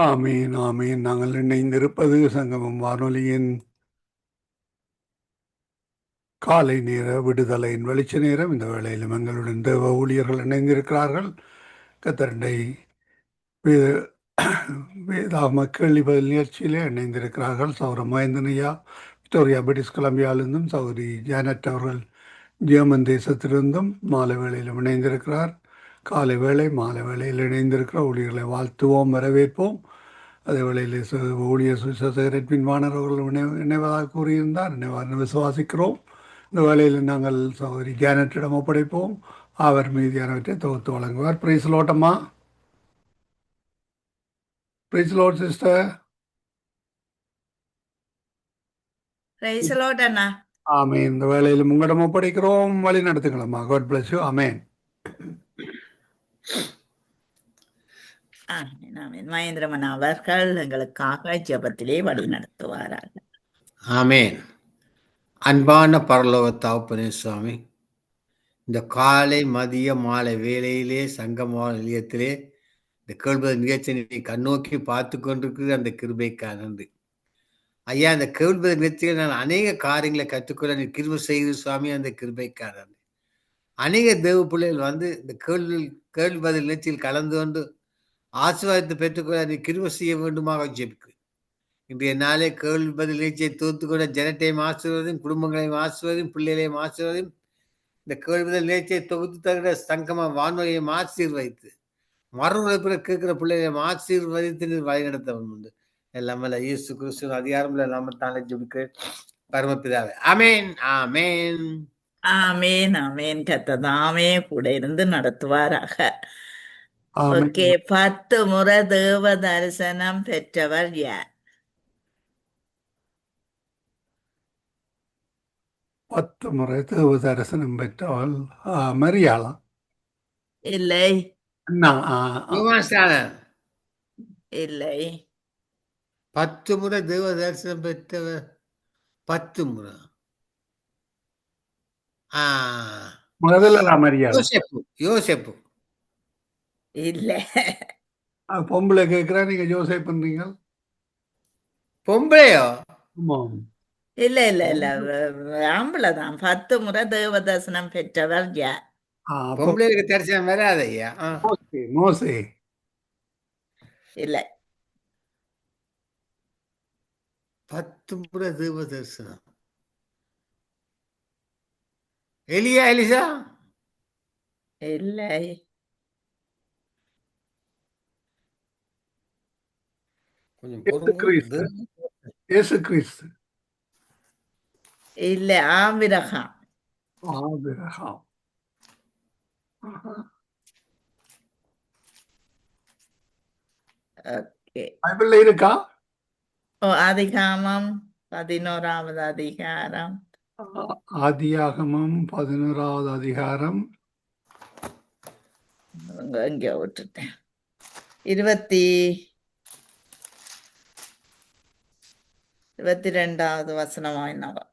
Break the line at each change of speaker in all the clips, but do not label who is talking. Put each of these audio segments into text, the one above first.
ஆமீன், ஆமீன். நாங்கள் இணைந்திருப்பது சங்கமம் வானொலியின் காலை நேர விடுதலையின் வெளிச்ச நேரம். இந்த வேளையிலும் எங்களுடன் தேவ ஊழியர்கள் இணைந்திருக்கிறார்கள். கத்தரண்டை வேதாம கேள்வி பதில் நிகழ்ச்சியிலே இணைந்திருக்கிறார்கள். சௌர மகேந்தனையா விக்டோரியா பிரிட்டிஷ் கொலம்பியாவிலிருந்தும், சௌரி ஜானட் அவர்கள் ஜெர்மன் தேசத்திலிருந்தும் மாலை வேளையிலும் இணைந்திருக்கிறார். காலை வேளை மாலை வேளையில் இணைந்திருக்கிற ஊழியர்களை வாழ்த்துவோம், வரவேற்போம். அதே வேளையில் ஊழியர் சுசேகரன் பின்வாணர் அவர்கள் இணைவதாக கூறியிருந்தார். இணைவார் விசுவாசிக்கிறோம். இந்த வேளையில் நாங்கள் சகோதரி ஜானட்டிடம் ஒப்படைப்போம். அவர் மீதியானவற்றை தொகுத்து வழங்குவார். பிரைஸ் லோட்டம்மா. Praise lord sister.
Praise lord அண்ணா.
ஆமேன். இந்த வேளையில் உங்களிடம் ஒப்படைக்கிறோம். வழி நடத்துங்களம்மா. God bless you. Amen.
Mahendraman அவர்கள் எங்களுக்காக ஜெபத்திலே வழி நடத்துவார்கள்.
ஆமேன். அன்பான பரலோக தகப்பனே சுவாமி, இந்த காலை மதிய மாலை வேளையிலே சங்கம நிலையத்திலே இந்த கேள்வி நிகழ்ச்சியை கண்ணோக்கி பார்த்து கொண்டிருக்கிறது அந்த கிருபைக்காக நன்றி ஐயா. அந்த கேள்வி நிகழ்ச்சியில் நான் அநேக காரியங்களை கற்றுக்கொள்ள நீ கிருபை செய்கிற சுவாமி, அந்த கிருபைக்காக நன்றி. அநேக தேவ பிள்ளைகள் வந்து இந்த கேள்வி பதில் நிகழ்ச்சியில் கலந்து கொண்டு ஆசீர்வாதத்தை பெற்றுக்கொள்ள நீ கிருபை செய்ய வேண்டுமாக ஜெபிக்கிறேன். இன்றைய நாளே கேள்வி பதில் நிகழ்ச்சியை தோத்துக்கொண்ட ஜனத்தையும் ஆசீர்வதையும், குடும்பங்களையும் ஆசீர்வதையும், பிள்ளைகளையும் ஆசீர்வதையும், இந்த கேள்வி பதில் நிகழ்ச்சியை தொகுத்து தருகிற சங்கம வானொலியையும் ஆசீர்வதித்து, மறுபடியும் கேட்கிற பிள்ளைகளையும் ஆசீர்வதித்து நீர் வழி நடத்த உண்டு. எல்லாமே இயேசு கிறிஸ்து அதிகாரமுள்ள நாமத்தாலே ஜெபிக்கிறேன் பரமபிதாவே. ஆமேன், ஆமேன்,
ஆமேன், ஆமேன். கர்த்ததாமே கூட இருந்து நடத்துவாராக.
ஆமேன்.
ஓகே, 10 முறை தேவ தரிசனம் பெற்றவர் யார்?
10 முறை தேவ தரிசனம் பெற்றவள் மரியாளா?
இல்லை,
யோவான்ஸ்நானன்.
இல்லை.
10 முறை தேவ தரிசனம் பெற்றவர் 10 முறை.
முதல்ல மரியாளா.
யோசேப்பு
இல்ல.
பொம்பளை கேட்கிறா, நீங்க யோசேப் பண்றீங்க.
பொம்பளையோ?
ஆமாம்.
இல்ல இல்ல இல்ல, ஆம்பளைதான். 10 முறை தேவ தரிசனம் பெற்றவர் யார்?
பொம்பளைக்கு தரிசனம் வராது ஐயா.
மோசே.
இல்ல.
10 முறை தேவ தரிசனம். எலியா, எலிசா?
இல்லை.
இயேசு கிறிஸ்து.
இல்ல, ஆபிரகாம்.
ஆபிரகாம்.
ஓகே.
பைபிள்ல இருக்கா?
ஆதிகாமம் 11வது அதிகாரம்.
ஆதியாகமம் 11வது அதிகாரம்.
இங்க விட்டுட்டேன். 22வது வசனமாயினவா?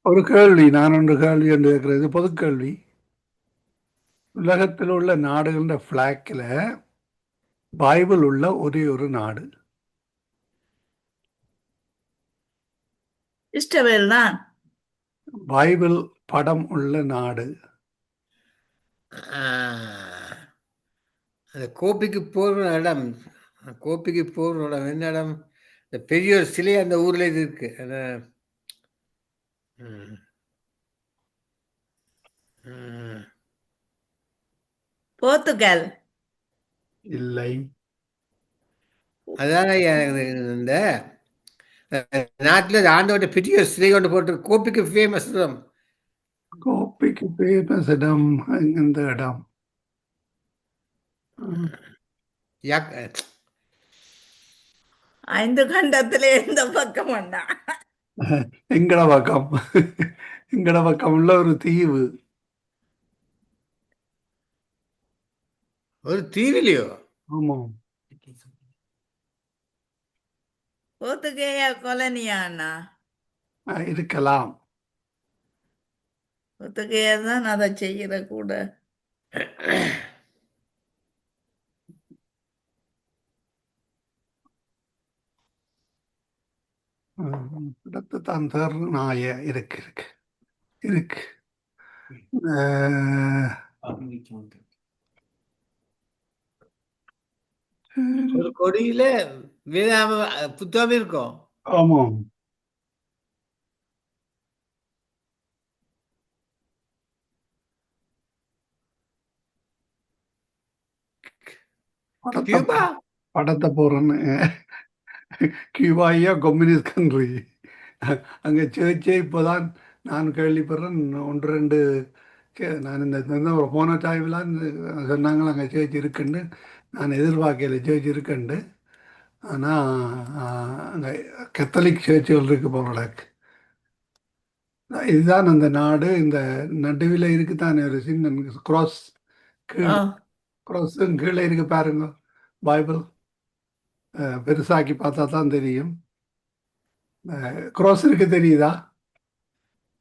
ஒரு கேள்வி, நான் ஒன்று கேள்வி என்று கேட்கிறது பொது கேள்வி. உலகத்தில் உள்ள நாடுகள பிளாக்ல பைபிள் உள்ள ஒரே ஒரு நாடு?
இஸ்ரவேல் தான்.
பைபிள் படம் உள்ள நாடு.
அந்த கோபிக்கு போகிற இடம், கோபிக்கு போகிற இடம் என்ன இடம்? இந்த பெரிய ஒரு சிலை அந்த ஊர்ல இது இருக்கு.
போர்த்துகல்.
இல்லை.
அதான் இந்த நாட்டில் ஆண்டோட பெரிய சிலை கொண்டு போட்டு கோபிக்கு ஃபேமஸ் இடம்.
கோபிக்கு ஃபேமஸ் இடம் இந்த இடம்.
5 கண்டத்திலே எந்த பக்கம் அண்ணா?
எங்கட பக்கம். எங்கட பக்கம் உள்ள ஒரு தீவு.
ஒரு தீவிலையோ?
ஆமாம்.
போர்த்துகேய கொலனியா அண்ணா?
இருக்கலாம்.
ஒத்துக்கையா தான் அதை செய்யற கூட.
இடத்து தான் தேர் நாய இருக்கு இருக்கு இருக்கு. அஹ்,
ஒரு கொடியில வேதாம புத்தகம் இருக்கும்.
ஆமாம். படத்தை
கியூபா
படத்தை போறேன்னு கியூபாயா கம்யூனிஸ்ட் கண்ட்ரி. அங்கே சேர்ச்சே இப்போதான் நான் கேள்விப்படுறேன். ஒன்று ரெண்டு நான் இந்த ஒரு போன டைம்லாம் சொன்னாங்களா அங்கே சேர்ச் இருக்குண்டு. நான் எதிர்பார்க்கல சேர்ச் இருக்குண்டு. ஆனால் அங்கே கத்தலிக் சேர்ச்சுகள் இருக்கு போலக்கு. இதுதான் அந்த நாடு. இந்த நடுவில் இருக்குதானே ஒரு சின்ன கிராஸ்
ஓ
கீழே, கிராஸும் கீழே இருக்கு பாருங்க. பைபிள் பெருசாக்கி பார்த்தா தான் தெரியும். கிராஸ் இருக்கு தெரியுதா?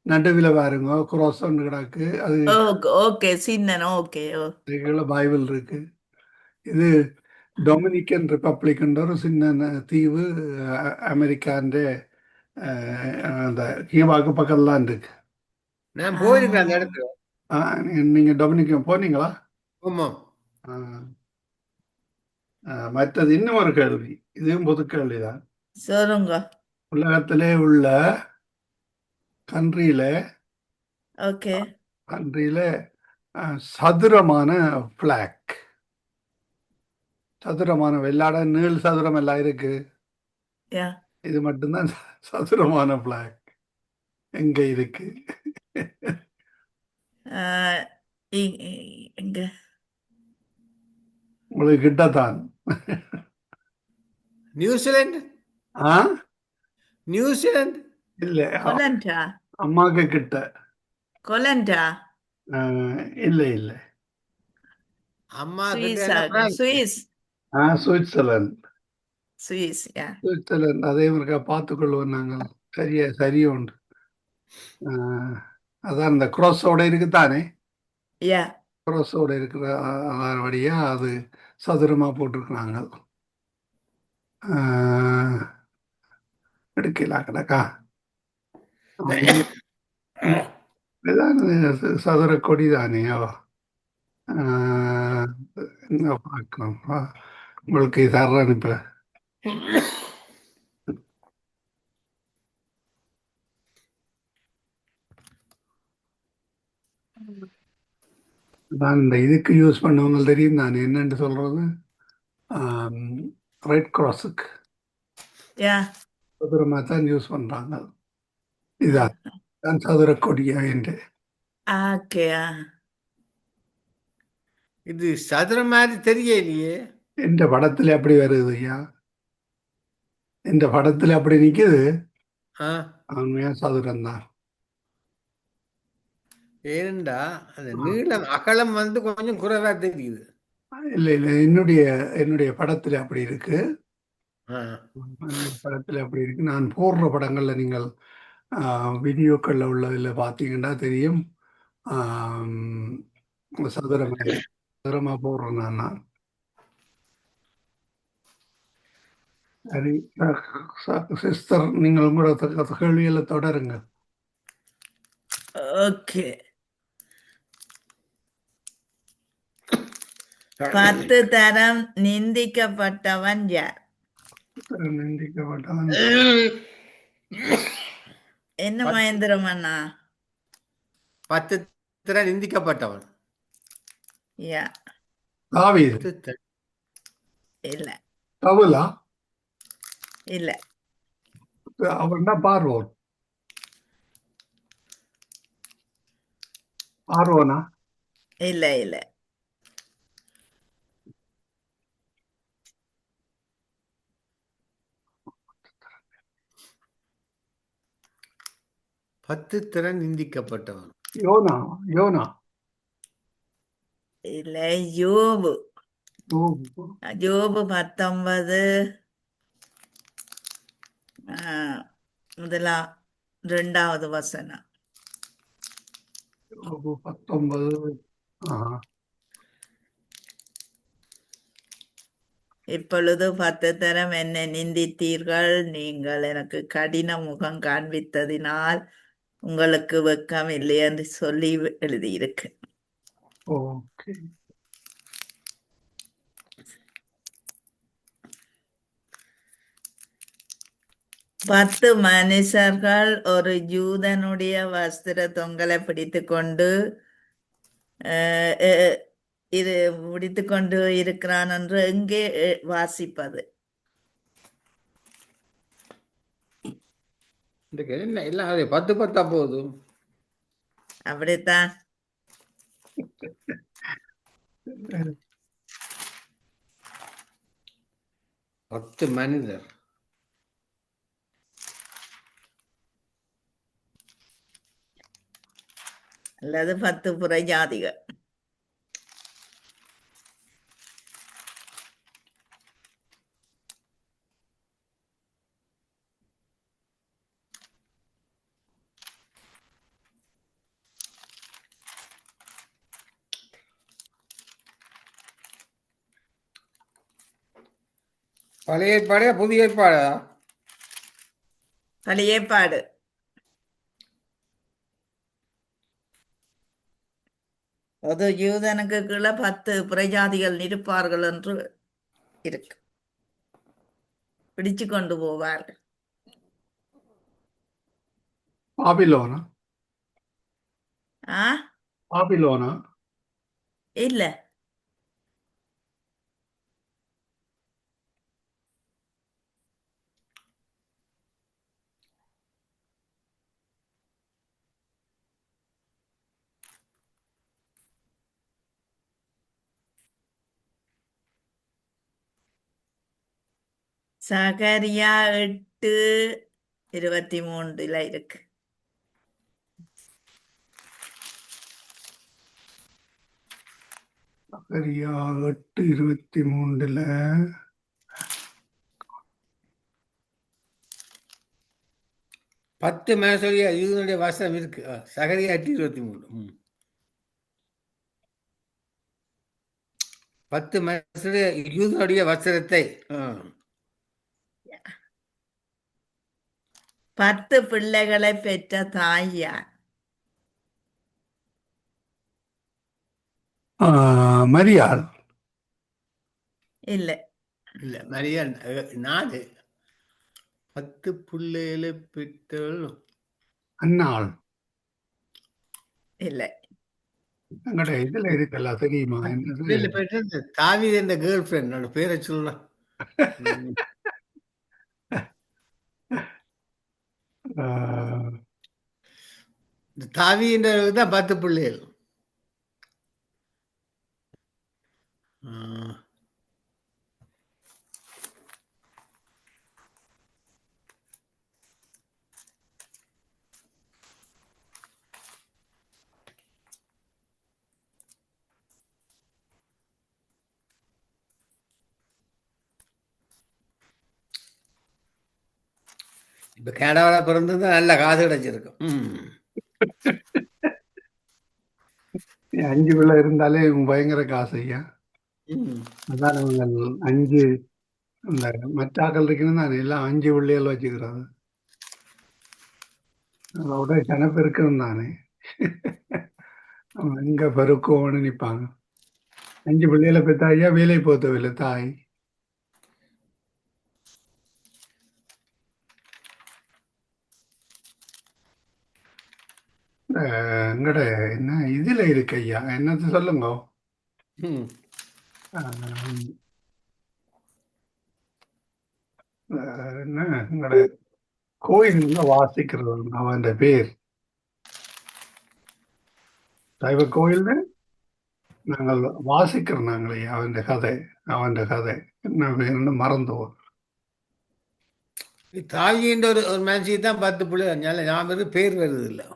நடுவில் பாருங்க கிராஸ் ஒன்று கிடக்கு. அது
ஓகே சின்னன் ஓகே. ஓ
கீழே பைபிள் இருக்கு. இது டொமினிக்கன் ரிப்பப்ளிக்ன்ற ஒரு சின்ன தீவு அமெரிக்கான்ற அந்த கியூபாக்கு பக்கத்துலாம் இருக்கு.
நான் போயிருக்கேன் அந்த இடத்துல.
நீங்கள் டொமினிக்கன் போனீங்களா?
ஆமாம்.
மற்றது இன்னும் ஒரு கேள்வி, இதுவும் பொது கேள்விதான்.
சொல்லுங்க.
உலகத்திலே உள்ள கண்ட்ரியில
ஓகே
சதுரமான பிளாக், சதுரமான வெள்ளாட நீள் சதுரம் எல்லாம் இருக்கு.
யா
இது மட்டும்தான் சதுரமான பிளாக் எங்க இருக்கு?
எங்க
உங்களுக்கு கிட்டத்தான்.
நியூசிலாந்து
ஆ
நியூசிலாந்து
இல்ல,
கொலண்டா
அம்மாக்கு கிட்ட.
கொலண்டா
இல்ல இல்ல.
அம்மா
சுவிஸா
கிட்ட
சுவிஸ்
சுவிட்சர்லாந்து.
சுவிஸ் யா
சுவிட்சர்லாந்து அதே மாதிரி பார்த்துக்கொள்வோம் நாங்கள். சரியா உண்டு. அதான் இந்த கிராஸோட இருக்குதானே,
யா
கிராஸோட இருக்கிற வழியா அது சதுரமா போட்டிருக்கிறாங்க. எடுக்கலாம் கிடக்கா. இதுதான் சதுர கொடி தானேயோ. என்ன பார்க்கலாம், உங்களுக்கு தர்ற அனுப்ப. நான் இந்த இதுக்கு யூஸ் பண்ணவங்க தெரியும் தானே என்னன்னு சொல்றது. ரெட் கிராஸுக்கு
யா
சதுரமாக தான் யூஸ் பண்றாங்க. இதான் தான் சதுர கொடியா என்று.
ஓகே.
இது சதுரம் மாதிரி தெரியலையே.
இந்த படத்துல அப்படி வருது ஐயா, இந்த படத்துல அப்படி நிக்குது. உண்மையா சதுரம் தான்.
ஏனண்டா அந்த நீளம் அகலம் வந்து கொஞ்சம் குறைவா தெரியுது.
இல்லை இல்லை, என்னுடைய படத்துல அப்படி இருக்கு. படத்துல அப்படி இருக்கு. நான் போடுற படங்கள்ல நீங்கள் வீடியோக்கள்ல உள்ளதில் பார்த்தீங்கன்னா தெரியும். சதுரமா போடுறேன் நான். சரி சிஸ்டர், நீங்கள் உங்களோட கேள்வியில தொடருங்க.
ஓகே. 10 தரம் நிந்திக்கப்பட்டவன் யார்?
நிந்திக்கப்பட்டவன்
என்ன மகேந்திரம் அண்ணா?
10 தரம் நிந்திக்கப்பட்டவன்.
யா
தாவீது.
இல்ல
சவுலா?
இல்ல
அவர்னா பார்வோனா?
இல்ல இல்ல
10 தரம் நிந்திக்கப்பட்டவன்.
யோனா
இல்ல யோபு. யோபு 19 2வது வசனம்.
19. ஆஹா.
இப்பொழுது 10 தரம் என்னை நிந்தித்தீர்கள், நீங்கள் எனக்கு கடின முகம் காண்பித்ததினால் உங்களுக்கு வெட்கம் இல்லை என்று சொல்லி எழுதியிருக்கு.
ஓகே.
பத்து மனுஷர்கள் ஒரு யூதனுடைய வஸ்திர தொங்கலை பிடித்துக்கொண்டு இது பிடித்துக்கொண்டு இருக்கிறான் என்று எங்கே வாசிப்பது?
என்ன எல்லாம் 10 10 போதும்.
அப்படித்தான்.
10 மனிதர்.
அல்லது 10 புறஜாதிகள்.
பழைய ஏற்பாடா புதிய ஏற்பாடா?
பழைய ஏற்பாடு. அது யூதனுக்கு கீழே 10 புறஜாதிகள் இருப்பார்கள் என்று இருக்கு. பிடிச்சு கொண்டு போவார்கள்.
பாபிலோனா?
ஆ
பாபிலோனா?
இல்ல, சகரியா 8:23 இருக்கு.
சரியா 8:23.
10 மனுஷருடைய யூதனுடைய வசனம் இருக்கு. சகரியா 8:23. 10 மனுஷருடைய யூதனுடைய வசனத்தை
10 பிள்ளைகளை பெற்ற தாய் யார்?
மரியாள்.
இல்ல,
இல்ல மரியா 4. 10 பிள்ளைகளை பெற்றவள்
அன்னாள்.
இல்ல.
எங்கட இதுல இருக்கல தெரியுமா?
பிள்ளைகளை பெற்ற தாவீது என்ற கேர்ள் ஃப்ரெண்ட் பேரை சொல்ல. தாவீதுன்றதுதான் 10 பிள்ளைகள். இப்ப கனடாவில் பிறந்திருந்தா நல்ல காசு கிடைச்சிருக்கும்.
5 பிள்ளை இருந்தாலே பயங்கர காசு ஐயா. அதான் அவங்க 5 இந்த மச்சாக்கள் இருக்குன்னு தானே எல்லாம் 5 பிள்ளைகள் வச்சுக்கிறாங்க. அதோட ஜனப்பெருக்கம் தானே. அவங்க எங்க பெருக்கோன்னு நிற்பாங்க. 5 பிள்ளைகளை பெற்ற ஐயா வேலை போத்தவில்லை தாய். எங்கட என்ன இதுல இருக்கு ஐயா, என்னது சொல்லுங்க. என்ன எங்கட கோயில் வாசிக்கிறது அவன் பேர் சைவ கோயில் நாங்கள் வாசிக்கிறோம். நாங்களே அவன் கதை என்ன வேணும்னு மறந்துவோம்.
தாவின்ற ஒரு மனுஷிக்கு தான் 10 பிள்ளைகள். ஞாபகம் பேர் வருது இல்லை.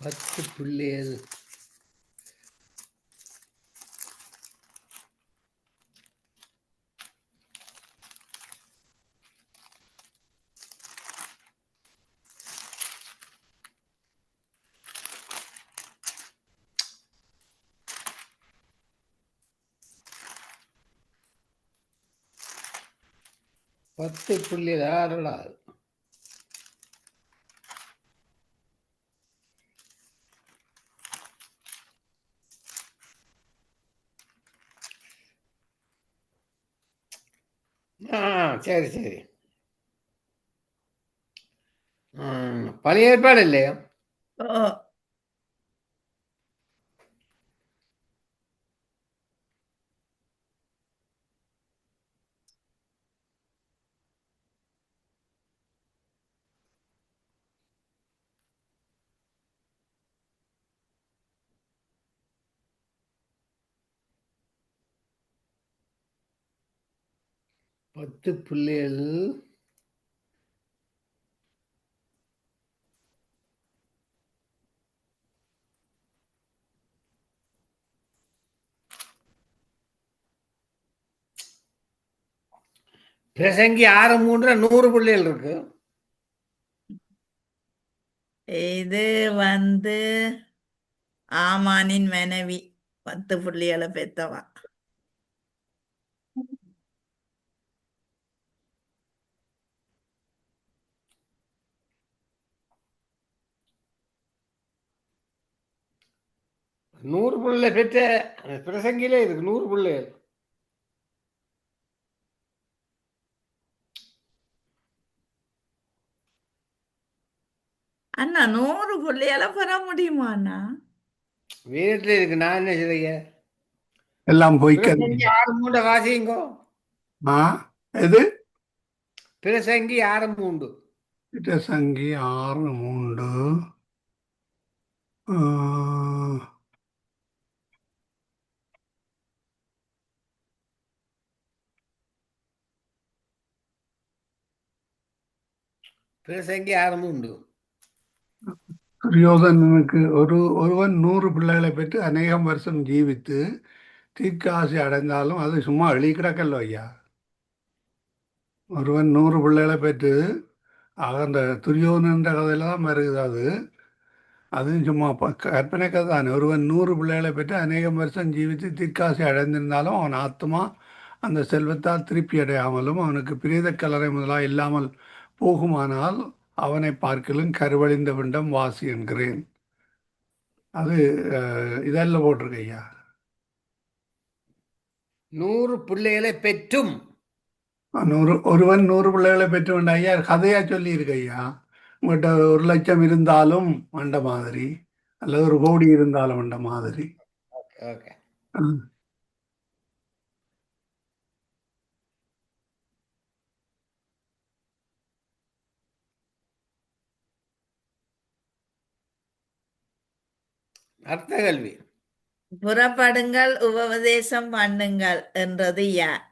பத்து பிள்ளைகள் 10.6. சரி சரி. பழைய ஏற்பாடு இல்லையா?
ஓ,
10.7. பிரசங்கி 6:3 100 புள்ளிகள் இருக்கு.
இது வந்து ஆமானின் மனைவி 10 புள்ளிகளை பெத்தவா.
100 புள்ளிகள் பெற்ற பிரசங்கிலே இருக்கு 100 புள்ளிகள்.
அண்ணா 100 புள்ளிகளை பெற முடியுமா அண்ணா?
வீட்டில் இருக்கு. நான் என்ன செய்ய?
எல்லாம் பொய்க்கதை.
பிரசங்கி 6:3 வாசிங்கோ.
எது?
பிரசங்கி 6:3.
பிரசங்கி 6:3.
பிரசங்கி 6:3.
துரியோதனனுக்கு ஒருவன் 100 பிள்ளைகளை பெற்று அநேகம் வருஷம் ஜீவித்து தீர்க்காசி அடைந்தாலும் அது சும்மா எழுதி கிடக்கல்ல ஐயா. ஒருவன் 100 பிள்ளைகளை பெற்று அந்த துரியோதனன்ற கதையில தான் வருது. அதுவும் சும்மா கற்பனை கதை தானே. ஒருவன் 100 பிள்ளைகளை பெற்று அநேகம் வருஷம் ஜீவித்து தீர்க்காசி அடைந்திருந்தாலும் அவன் ஆத்மா அந்த செல்வத்தால் திருப்தி அடையாமலும் அவனுக்கு பிரேத கல்லறை முதலாக இல்லாமல் போகுமானால் அவனை பார்க்கலும் கருவழிந்த விண்டம் வாசி என்கிறேன். அது இதெல்லாம் போட்டிருக்கு ஐயா.
100 பிள்ளைகளை பெற்றும்
ஒருவன் 100 பிள்ளைகளை பெற்று வேண்ட ஐயா கதையா சொல்லி இருக்கு ஐயா. உங்கள்கிட்ட 1,00,000 இருந்தாலும் வந்த மாதிரி அல்லது 1 கோடி இருந்தாலும் வந்த மாதிரி.
ஓகே. அர்த்த கல்வி.
புறப்படுங்கள் உபதேசம் பண்ணுங்கள் என்றது யார்?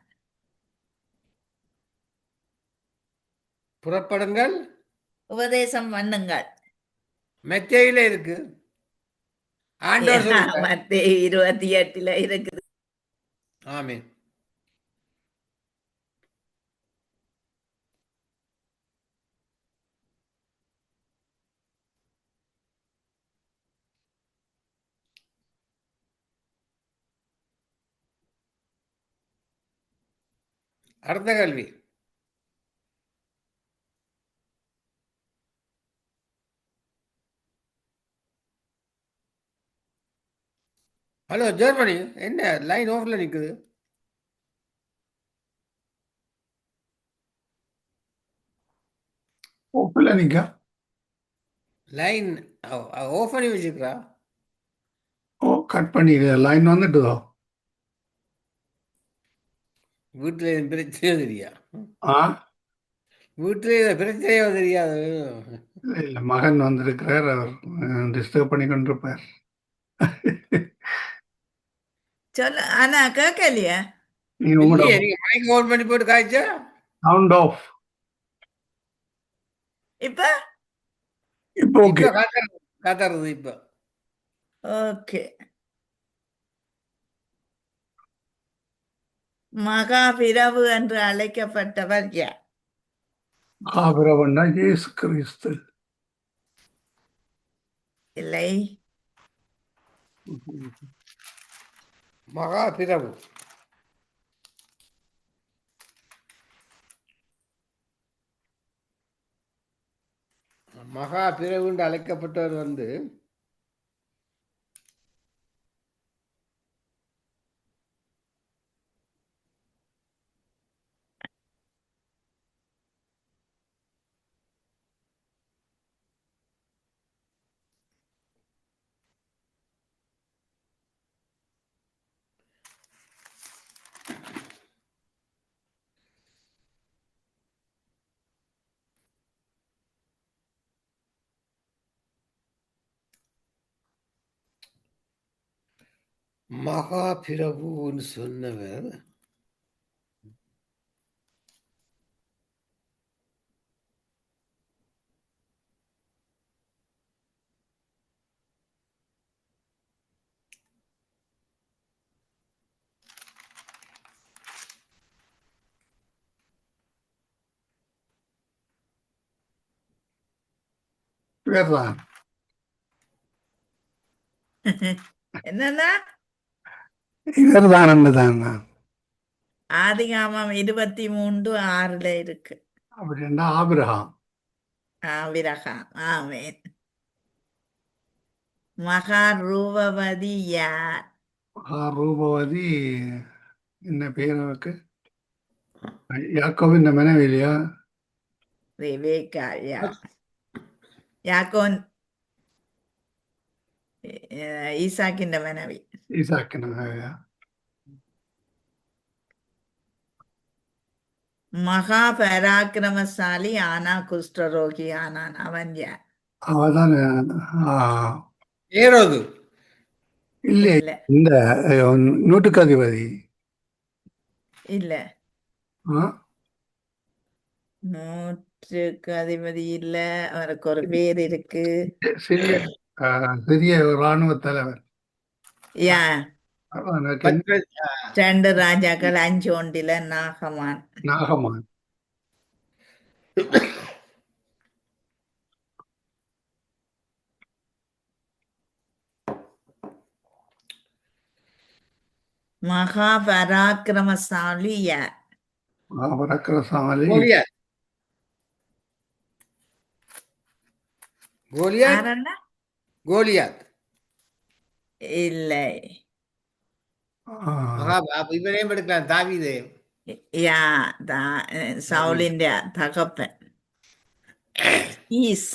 புறப்படுங்கள்
உபதேசம் பண்ணுங்கள்.
மெத்தையில இருக்கு. ஆண்டவர் சொல்றார்.
மத்தேயு 28 இருக்குது.
ஆமென். அர்த்த கல்வி. ஹலோ ஜெர்மனி, என்ன லைன் ஆஃப்ல நிக்குது?
ஓப்பில் நிற்க
லைன் ஆஃப் பண்ணி வச்சுக்கிறா.
கட் பண்ணிடு. லைன் வந்துட்டுதோ?
வீட்டுல எதுவும் பிரச்சனையோ தெரியா?
ஆ
வீட்டுல பிரச்சனையோ தெரியாது.
இல்லை மகன் வந்திருக்கிறார். அவர் டிஸ்டர்ப் பண்ணி கொண்டிருப்பார்.
சொல்லு ஆனா கேட்கலையா?
நீங்க உங்களோட
இல்லையே, நீங்க மைக் ஆன் பண்ணி போட்டு காய்ச்சா
சவுண்ட் ஆஃப்.
இப்ப
இப்போ ஓகே.
இப்ப காத்தறது இப்ப.
ஓகே. மகாபிரபு என்று அழைக்கப்பட்டவர் யார்?
ஆபிரவன்னா இயேசு கிறிஸ்து.
இல்லை.
மகா பிரபு. மகா பிறவு என்று அழைக்கப்பட்டவர் வந்து மகா பிரபுன்னு சொன்னவர்
இவர்தான்
என்னன்னா
இவர்தான் தான்
ஆதிகாமம் 23:6 இருக்கு.
அப்படின்னா ஆபிரகாம்.
ஆபிரகாம். ஆமென். மகாரூபவதி யார்?
ரூபவதி என்ன பேர் அவருக்கு? யாக்கோவின் மனைவி இல்லையா?
ரெபேக்கா. யாக்கோன் ஈசாக்கின் மனைவி.
ஈசாக்கின் மனைவியா?
மகா பராக்கிரமசாலி ஆனா குஷ்டரோகி ஆனான். அவன் யார்?
அவதான்
ஏரோது
இல்லை,
இல்ல
இந்த நூற்றுக்கு அதிபதி.
இல்ல
ஆ?
நூற்றுக்கு அதிபதி இல்ல. அவருக்கு ஒரு பேர் இருக்கு.
சிறிய சிறிய இராணுவ தலைவர்.
யா
எனக்கு என்ன?
2 ராஜாக்கள் 5:1 நாகமான்.
நாகமான்.
மகா பராக்கிரமசாலி யார்?
பராக்கிரமசாலி
கோலியாத் கோலியாத்
யாரண்ணா?
கோலியாத்
இல்லை.
இவரையும் எடுக்கலாம், தாவீதையும்.
யா சவுலின் தகப்பன் ஈஸ்.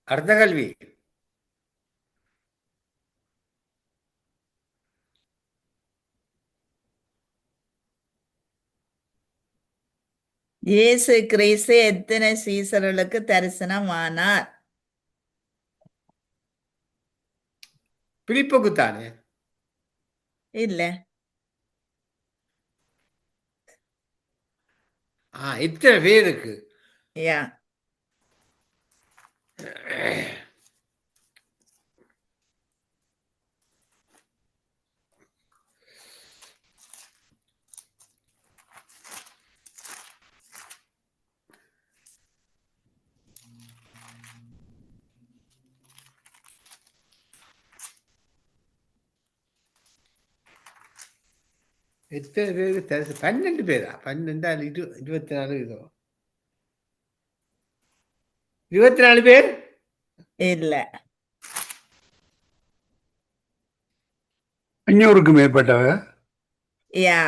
அடுத்த கல்வி
இயேசு கிறிஸ்து எத்தனை சீசர்களுக்கு தரிசனமானார்?
பிலிப்புக்குத்தானே?
இல்ல
இத்தனை பேருக்கு
யா
எத்தனை பேருக்கு தெரிஞ்சு? 12 பேரா? 12 24 இதோ 24 பேர்
இல்ல
500க்கு மேற்பட்டவர்.
யா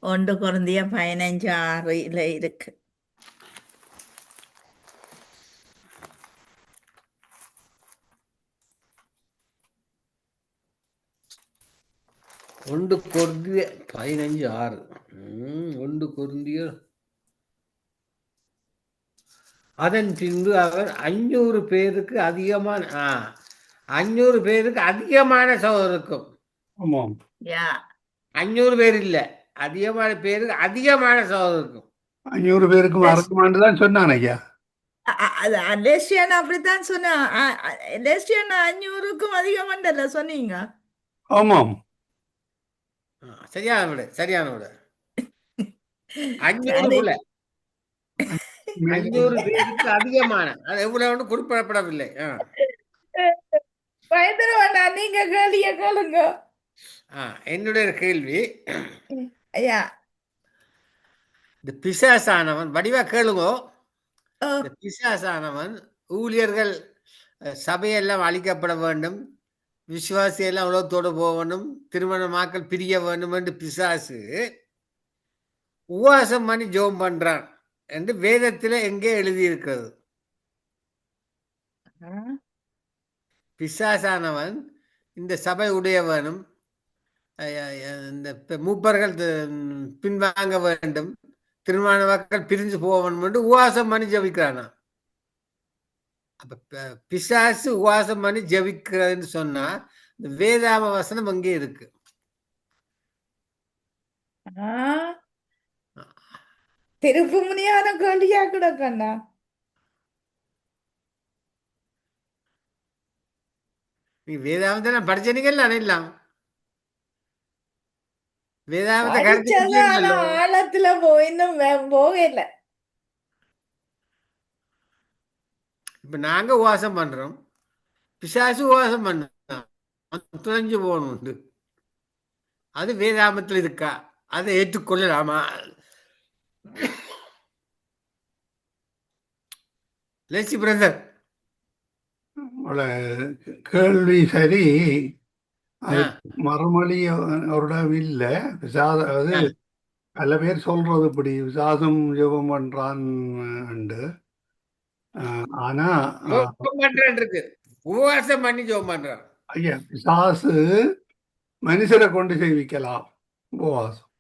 1 Corinthians 15:6 இருக்கு.
ஒன்று கொரிந்திய 15:6. 1 கொரிந்தியர். அதன் பின்பு அவர் 500 பேருக்கு அதிகமான 500 பேருக்கு அதிகமான சகோதரருக்கும்.
ஆமாம்.
யா
500 பேர் இல்ல, அதிகமான பேருக்கு அதிகமான சகோதரருக்கும்.
500 பேருக்கும் அரங்கமான்னு தான் சொன்னான் ஐயா.
லெஸ்டியன் அப்படித்தான் சொன்னா. லெஸ்டியன் 500க்கும் அதிகமாண்டல்ல சொன்னீங்க.
ஆமாம்.
சரியான விட, சரியான விட.
சரி.
500 500 பேருக்கு அதிகமான, அது எவ்வளவு குறிப்பிடப்படவில்லை.
பயந்துட வேண்டாம், நீங்க கேள்விய கேளுங்க.
என்னுடைய கேள்வி,
ஐயா,
இந்த பிசாசானவன் வடிவா கேளுங்கோ.
ஓ,
இந்த பிசாசானவன் ஊழியர்கள் சபையெல்லாம் அழிக்கப்பட வேண்டும், விசுவாசி எல்லாம் உலகத்தோடு போக வேண்டும், திருமணமாக்கள் பிரிய வேண்டும் என்று பிசாசு உபவாசம் பண்ணி ஜெபம் பண்றான் என்று வேதத்துல எங்கே எழுதியிருக்கிறது? பிசாசானவன் இந்த சபை உடையவனும் இந்த மூப்பர்கள் பின்வாங்க வேண்டும், திருமண மக்கள் பிரிஞ்சு போக வேண்டும் என்று உபவாசம் பண்ணி ஜபிக்கிறானா? அப்ப பிசாசு உபவாசம் பண்ணி ஜபிக்கிறதுன்னு சொன்னா இந்த வேதாம வசனம் அங்கே இருக்கு.
திருப்பு முனியான கேள்வியா கிடக்கண்ணா.
நீ வேதாமத்தை படிச்சீங்கல்ல, இல்லாம் வேதாமத்தை கருத்து
ஆழத்துல இன்னும் போகல.
இப்ப நாங்க உபவாசம் பண்றோம், பிசாசு உபவாசம் பண்ண துளைஞ்சு போகணும். அது வேதாமத்தில் இருக்கா? அதை ஏற்றுக்கொள்ளலாமா? லேசி பிரதர்,
கேள்வி சரி. அது மறுமொழி அவரிடம் இல்லை. அது பல பேர் சொல்றது இப்படி விசாசம் ஜெபம் பண்றான். ஆனா
இருக்கு, உபவாசம் பண்ணி ஜெபம் பண்றான்.
ஐயா, பிசாசு மனுஷரை கொண்டு செய்விக்கலாம் உபவாசம்.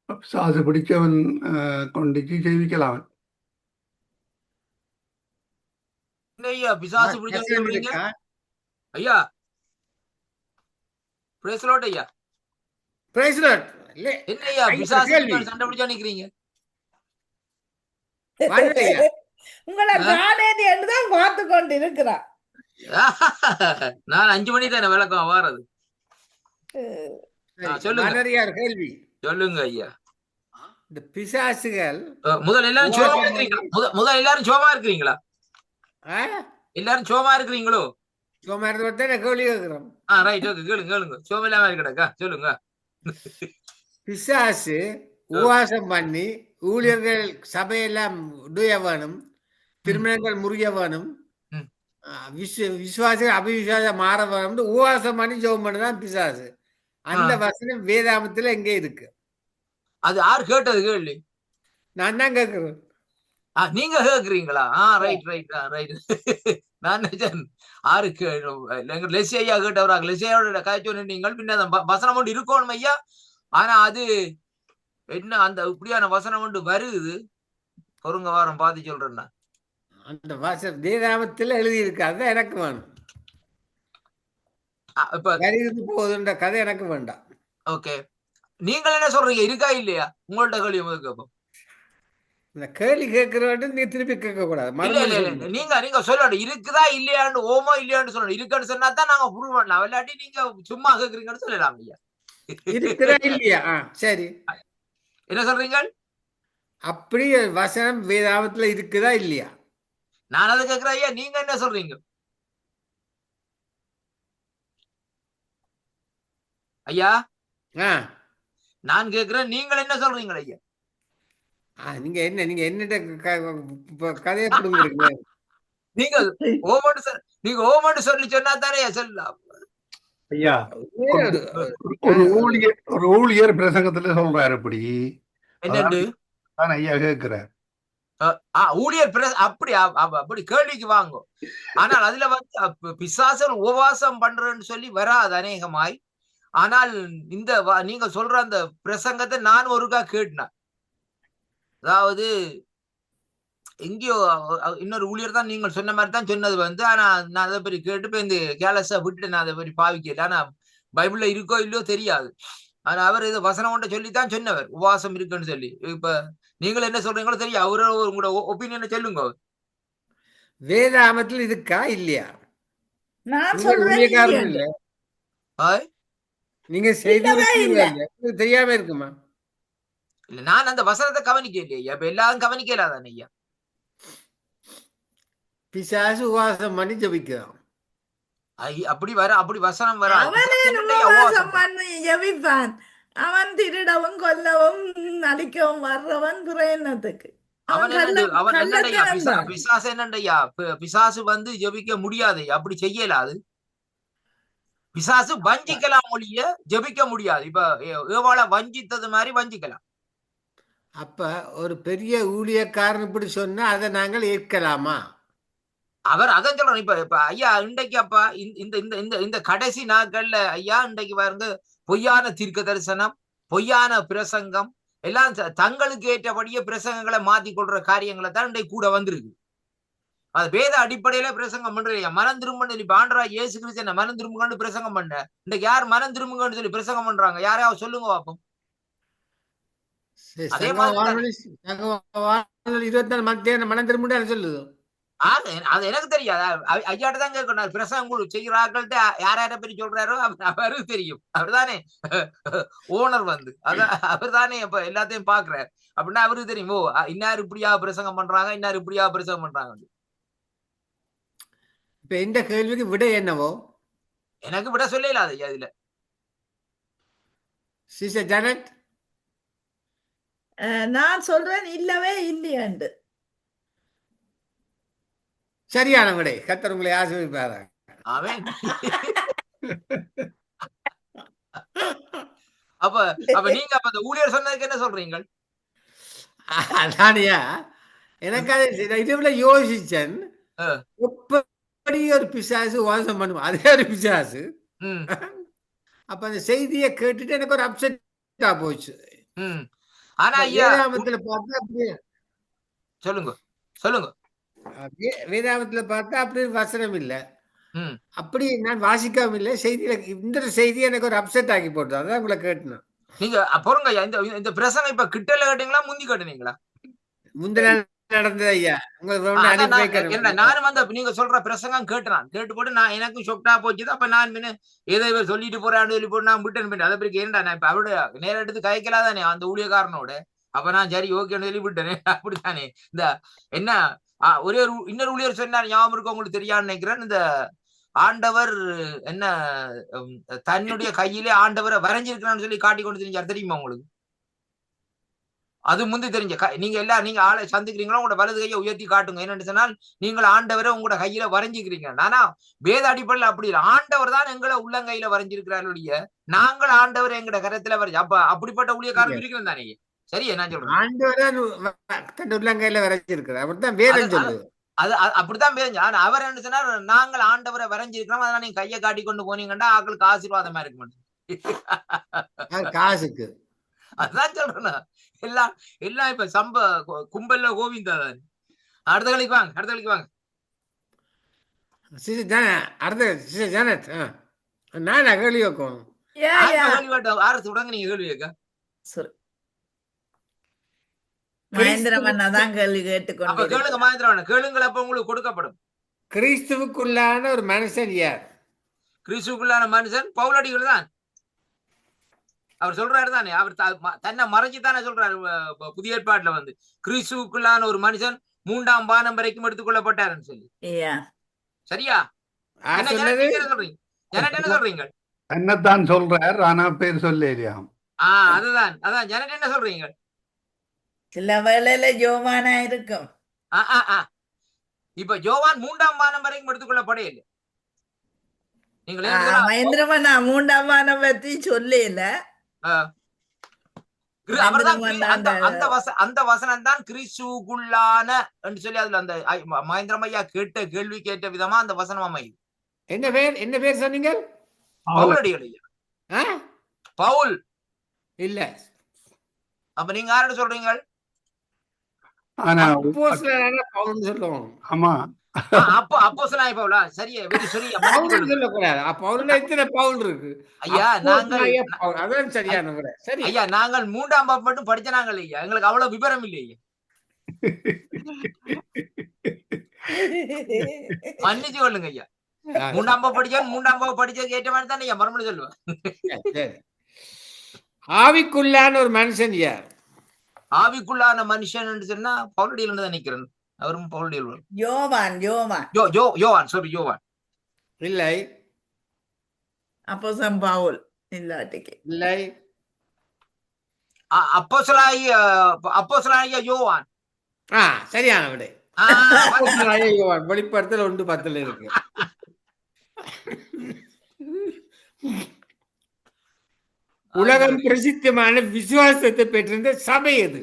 பிசாசு பிடிச்சவன் கொண்டு செய்விக்கலாம்.
ஐயா பிசாசு பிடிச்சவங்க ஐயா, பிரைஸ் லார்ட் ஐயா.
Praise Lord.
என்ன ஐயா பிசாசு சண்டை பிடிச்சா நிக்கிறீங்க?
உங்களை நானே என்றுதான் பார்த்து கொண்டு இருக்கிறான்.
நான் 5 மணி தானே விளக்கம் வாரது. சொல்லுங்க
கேள்வி,
சொல்லுங்க ஐயா.
இந்த பிசாசுகள்
முதல் எல்லாரும் சோமா இருக்கிறீங்களா? முதல் எல்லாரும் சோமா இருக்கிறீங்களா? எல்லாரும் சோமா இருக்கிறீங்களோ?
சோமா இருந்த கேள்வி கேட்கிறோம்.
ரைட், ஓகே, கேளுங்க கேளுங்க. சோமா இல்லாம இருக்கடக்கா, சொல்லுங்க.
பிசாசு உபவாசம் பண்ணி ஊழியர்கள் சபையெல்லாம் உடைய வேணும், திருமணங்கள் முறிய வேணும், விசுவாசம் அபிவிசுவாசம் மாற வேணும், உபவாசம் பண்ணி ஜெபம் பண்ணுதான் பிசாசு. அந்த வசனம் வேதாமத்துல எங்கே இருக்கு?
அது யார் கேட்டது கேள்வி?
நான் தான் கேட்கிறேன்.
நீங்க கேக்குறீங்களா? Right right right. நான் ஆருக்கு லெசி ஐயா கேட்டவராக, லெசியோட காய்ச்சல் நீங்கள் பின்ன வசனம் ஒன்று இருக்கணும் ஐயா. ஆனா அது என்ன, அந்த இப்படியான வசனம் ஒன்று வருது, பொருங்க வாரம் பாத்து சொல்றேன்னா.
அந்த வசனம் வேதாமத்துல எழுதி இருக்கு, அதுதான் எனக்கு வேணும். இப்ப போகுதுன்ற கதை எனக்கு வேண்டாம்.
ஓகே, நீங்கள் என்ன சொல்றீங்க, இருக்கா இல்லையா? உங்கள்ட்ட கேள்வி முதல் கேட்போம்.
இந்த கேள்வி கேட்கிறவன் நீ திருப்பி கேட்க கூடாது.
நீங்க சொல்லணும், இருக்குதா இல்லையான்னு, ஓமோ இல்லையான்னு சொல்லணும். இருக்குன்னு சொன்னா தான் நாங்க ப்ரூவ் பண்ணலாம். இல்லாட்டி நீங்க சும்மா கேக்குறீங்கன்னு சொல்லலாம் ஐயா.
இருக்குதா இல்லையா? சரி,
என்ன சொல்றீங்க?
அப்படி வசனம் வேதாமத்துல இருக்குதா இல்லையா?
நான் அதை கேட்கிறேன் ஐயா, நீங்க என்ன சொல்றீங்க ஐயா? நான் கேட்கிறேன், நீங்கள் என்ன சொல்றீங்க ஐயா?
நீங்க என்னட்ட கதையை கொடுங்க.
நீங்க ஓமன்னு சொல்லி சொன்னா தானே சொல்லலாம்
ஐயா. ஒரு ஊழியர் பிரசங்கத்துல சொல்றாரு இப்படி.
என்னண்டு
ஐயா கேட்கிறார்.
ஊழியர் அப்படி கேள்விக்கு வாங்க. ஆனால் அதுல பிசாசன் உபவாசம் பண்றேன்னு சொல்லி வராது அநேகமாய். ஆனால் இந்த நீங்க சொல்ற அந்த பிரசங்கத்தை நான் ஒருக்கா கேட்டேன். அதாவது எங்கேயோ இன்னொரு ஊழியர் தான் நீங்கள் சொன்ன மாதிரி தான் சொன்னது. ஆனா நான் அதை பற்றி கேட்டு போய் இந்த கேலஸா விட்டு நான் அதை பற்றி பாவிக்கல. ஆனா பைபிள்ல இருக்கோ இல்லையோ தெரியாது. ஆனா அவர் இது வசனம் கொண்ட சொல்லித்தான் சொன்னவர் உபவாசம் இருக்குன்னு சொல்லி. இப்ப நீங்கள் என்ன சொல்றீங்களோ தெரியும், அவரோட உங்களோட ஒப்பீனியனை சொல்லுங்க.
வேதாமத்தில் இருக்கா இல்லையா?
நான்
நீங்கள்
சொல்றேன்
ஊழியக்காரன்
இல்லையண்டு.
இல்ல,
ஆய்?
நீங்க செய்தி
இல்லவே
விட்டீங்க
இல்ல.
இல்ல, உங்களுக்கு தெரியாம இருக்குமா?
இல்ல, நான் அந்த வசனத்தை கவனிக்க இல்லையா? இப்ப எல்லாரும் கவனிக்கலாதானே ஐயா?
பிசாசு உபவாசம் பண்ணி ஜபிக்கிறான்.
அப்படி வசனம் வராது.
அவனே
பிசாசு என்னண்டா ஐயா
உபவாசம்
உபவாசம் பண்ண?
பண்ணி ஜெபிப்பான். அவன் திருடவும் கொல்லவும் அழிக்கவும் வர்றவன் பிரயணத்துக்கு. அவன்
அவன் என்னண்டையா
கள்ளத்தனம் தான்.
பிசாசு என்னண்டையா? பிசாசு வந்து ஜெபிக்க முடியாது, அப்படி செய்யலாது. பிசாசு வஞ்சிக்கலாம் ஒழிய ஜெபிக்க முடியாது. இப்ப ஏவாளை வஞ்சித்தது மாதிரி வஞ்சிக்கலாம்.
அப்ப ஒரு பெரிய ஊழியக்காரன் இப்படி சொன்னா அதை நாங்கள் ஏற்கலாமா?
அவர் அதான் சொல்றோம். இப்ப ஐயா இன்றைக்கு அப்பா இந்த இந்த இந்த இந்த கடைசி நாட்கள்ல ஐயா இன்றைக்கு பாருங்க, பொய்யான தீர்க்க தரிசனம், பொய்யான பிரசங்கம் எல்லாம் தங்களுக்கு ஏற்றபடியே பிரசங்கங்களை மாத்தி கொள்ற காரியங்களை தான் இன்றைக்கு கூட வந்திருக்கு. அது வேத அடிப்படையில பிரசங்கம் பண்றீங்க. மனம் திரும்பன்னு சொல்லி ஆண்டவராய் இயேசு கிறிஸ்து என்ன மனம் திரும்புங்கன்னு பிரசங்கம் பண்ண, இன்றைக்கு யார் மனம் திரும்புங்கன்னு சொல்லி பிரசங்கம் பண்றாங்க? யாரையாவது சொல்லுங்க பாப்போம். அதே மாதிரி
24 மணி மனம் திரும்ப சொல்லுது.
அது எனக்கு தெரியாது. ஐயாட்ட தான் கேட்கணும். பிரசங்கம் செய்கிறார்கள்ட்ட யார் யாரை பற்றி சொல்றாரோ அவருக்கு தெரியும். அவர்தானே ஓனர் வந்து அவர் தானே இப்ப எல்லாத்தையும் பாக்குறாரு. அப்படின்னா அவருக்கு தெரியும், ஓ இன்னார் இப்படியா பிரசங்கம் பண்றாங்க, இன்னார் இப்படியா பிரசங்கம் பண்றாங்க.
இப்ப இந்த கேள்விக்கு விட என்னவோ
எனக்கு விட சொல்லல அது இதுல.
சிஸ்டர் ஜானட்,
நான் சொல்றேன் இல்லவே இல்லையாண்டு.
சரியான விடை. கர்த்தர் உங்களை ஆசீர்வதிப்பாரா.
அவன் அப்ப நீங்க அப்ப அந்த ஊழியர் சொன்னதுக்கு என்ன சொல்றீங்க?
அதானியா எனக்கு அது இதுல யோசிச்சேன். எப்படி ஒரு பிசாசு வாசம் பண்ணுவோம், அதே ஒரு பிசாசு. அப்ப அந்த செய்தியை கேட்டுட்டு எனக்கு ஒரு அப்செட்டா போச்சு.
ஆனா ஐயா
வேதாமத்துல பார்த்தா அப்படியே
சொல்லுங்க சொல்லுங்க.
வேதாமத்துல பார்த்தா அப்படி வசனம் இல்லை, அப்படி நான் வாசிக்கவும் இல்லை. செய்தியில இந்த செய்தி எனக்கு ஒரு அப்செட் ஆக்கி போட்டு அதான் உங்களை கேட்டேன்.
நீங்க பொறுங்க ஐயா, இந்த பிரசங்கம் இப்ப கிட்டல கேட்டீங்களா முந்தி கேட்டீங்களா?
முந்தின நடந்தது ஐயா.
நானும் வந்து நீங்க சொல்ற பிரசங்கம் கேட்டுறான், கேட்டு போட்டு நான் எனக்கு ஷொக்டா போச்சு. அப்ப நான் ஏதோ இவர் சொல்லிட்டு போறான்னு சொல்லி போட்டு நான் விட்டேன். அதை பிறகு ஏன்டா நான் இப்ப அவருடைய நேரம் எடுத்து கதைக்கலாதானே அந்த ஊழியக்காரனோட. அப்ப நான் சரி ஓகேன்னு சொல்லி விட்டேனே. அப்படித்தானே இந்த என்ன ஒரே இன்னொரு ஊழியர் சொன்னார், ஞாபகம் இருக்கு உங்களுக்கு தெரியான்னு நினைக்கிறேன். இந்த ஆண்டவர் என்ன தன்னுடைய கையிலே ஆண்டவரை வரைஞ்சிருக்கிறான்னு சொல்லி காட்டி கொண்டு தெரிஞ்சார், தெரியுமா உங்களுக்கு? அது முந்தி தெரிஞ்ச நீங்க எல்லாம் நீங்க ஆளை சந்திக்கிறீங்களோ உங்களோட வலது கையை உயர்த்தி காட்டுங்க. என்னன்னு சொன்னால் நீங்கள் ஆண்டவரை உங்களோட கையில வரைஞ்சிக்கிறீங்க. ஆனா வேத அடிப்படையில் அப்படி இல்லை. ஆண்டவர் தான் எங்களை உள்ளங்கையில வரைஞ்சிருக்கிறாருடைய, நாங்கள் ஆண்டவர் எங்கட கரத்துல வரைஞ்சு. அப்ப அப்படிப்பட்ட ஊழியக்காரன் இருக்கிறேன் தானே? சரி, என்ன சொல்றேன்,
ஆண்டவர் உள்ளங்கையில வரைஞ்சிருக்கிறார். அப்படித்தான் வேதம் சொல்லுது.
அது அப்படித்தான் பேருங்க. ஆனா அவர் என்ன சொன்னார், நாங்கள் ஆண்டவரை வரைஞ்சிருக்கிறோம், அதனால நீங்க கையை காட்டி கொண்டு போனீங்கன்னா ஆக்களுக்கு ஆசீர்வாதமா இருக்க மாட்டேங்குது
காசுக்கு.
அதுதான் சொல்றேன். எல்லாம் இப்ப கும்பல்ல கோவிந்தா தான். அடுத்த கலைக்கு வாங்க, அடுத்த கலைக்கு வாங்க.
ஜானட் நான் கேள்வி வைக்கணும்.
ஆரத்து விடாங்க, நீங்க கேள்வி கேட்க.
மகேந்திரமண்ணா தான் கேள்வி கேட்டுக்கொண்டு
கேளுங்க. மகேந்திரமண்ணா கேளுங்கள், அப்ப உங்களுக்கு கொடுக்கப்படும்.
கிறிஸ்துவுக்குள்ளான ஒரு மனுஷன் யார்?
கிறிஸ்துவுக்குள்ளான மனுஷன் பவுலடிகள் தான். அவர் சொல்றாரு தானே, அவர் தன்னை மறைச்சுதானே சொல்றாரு. புதிய ஏற்பாட்டுல வந்து கிறிஸ்துவுக்குள்ளான ஒரு மனுஷன் 3ஆம் வானம் வரைக்கும் எடுத்துக்கொள்ளப்பட்டாருன்னு சொல்லி. சரியா? என்ன சொல்றீங்க? என்ன சொல்றீங்க?
என்னத்தான் சொல்றார், ஆனா பேர் சொல்லலையா?
அதான் ஜனட் என்ன சொல்றீங்க?
சில வேளையில யோவானா இருக்கும்.
இப்ப யோவான் 3ஆம் வானம் வரைக்கும் எடுத்துக்கொள்ளப்படையில.
மகேந்திரமண்ணா 3ஆம் வானம் பத்தி சொல்லல.
அந்த வசனம் தான் கிறிஸ்துவுக்குள்ளான சொல்லி அதுல அந்த மகேந்திரம் ஐயா கேட்ட கேள்வி கேட்ட விதமா அந்த வசனம் அமையுது.
என்ன பேர் சொன்னீங்க?
பவுலடிகள் ஐயா. பவுல்
இல்ல.
அப்ப நீங்க யாரோட சொல்றீங்க?
ஆனா
பவுல் சொல்லுவோம்.
ஆமா,
அப்போஸ்தலனாகிய பவுலா சரியா வெரி சரியா
பவுல்னு சொல்லக்கூடாது. பவுல்ல எத்தனை பவுல் இருக்கு?
ஐயா நாங்கள்
அப்போஸ்தலனாகிய பவுல். அதான் சரியான விடை. சரி.
ஐயா நாங்கள் 3ஆம் வகுப்பு மட்டும் படிச்ச நாங்கள் ஐயா எங்களுக்கு அவ்வளவு விவரம் இல்லை ஐயா மன்னிச்சு கொள்ளுங்க ஐயா 3ஆம் வகுப்பு படிச்சவன் 3ஆம் வகுப்பு படிச்சதுக்கு ஏற்ற மாதிரி தானே ஐயா மறுமொழி சொல்லுவேன்
சரி. ஆவிக்குள்ளான ஒரு மனுஷன் யார்?
ஆவிக்குள்ளான மனுஷன் என்று சொன்னா பவுலடியில் தான் நிக்கிறேன் அவரும் பவுலடியில்
யோவான் யோவான்
யோவான் சாரி யோவான்
இல்லை
அப்போஸ்தலன் பவுல் இல்லாட்டிக்கு
இல்லை.
அப்போஸ்தலனாகிய யோவான்
சரியான விடை.
ஆ,
அப்போஸ்தலனாகிய யோவான். வெளிப்படுத்தல் 1:10 இருக்கு. உலகம் பிரசித்தமான விசுவாசத்தை பெற்றிருந்த சபை எது?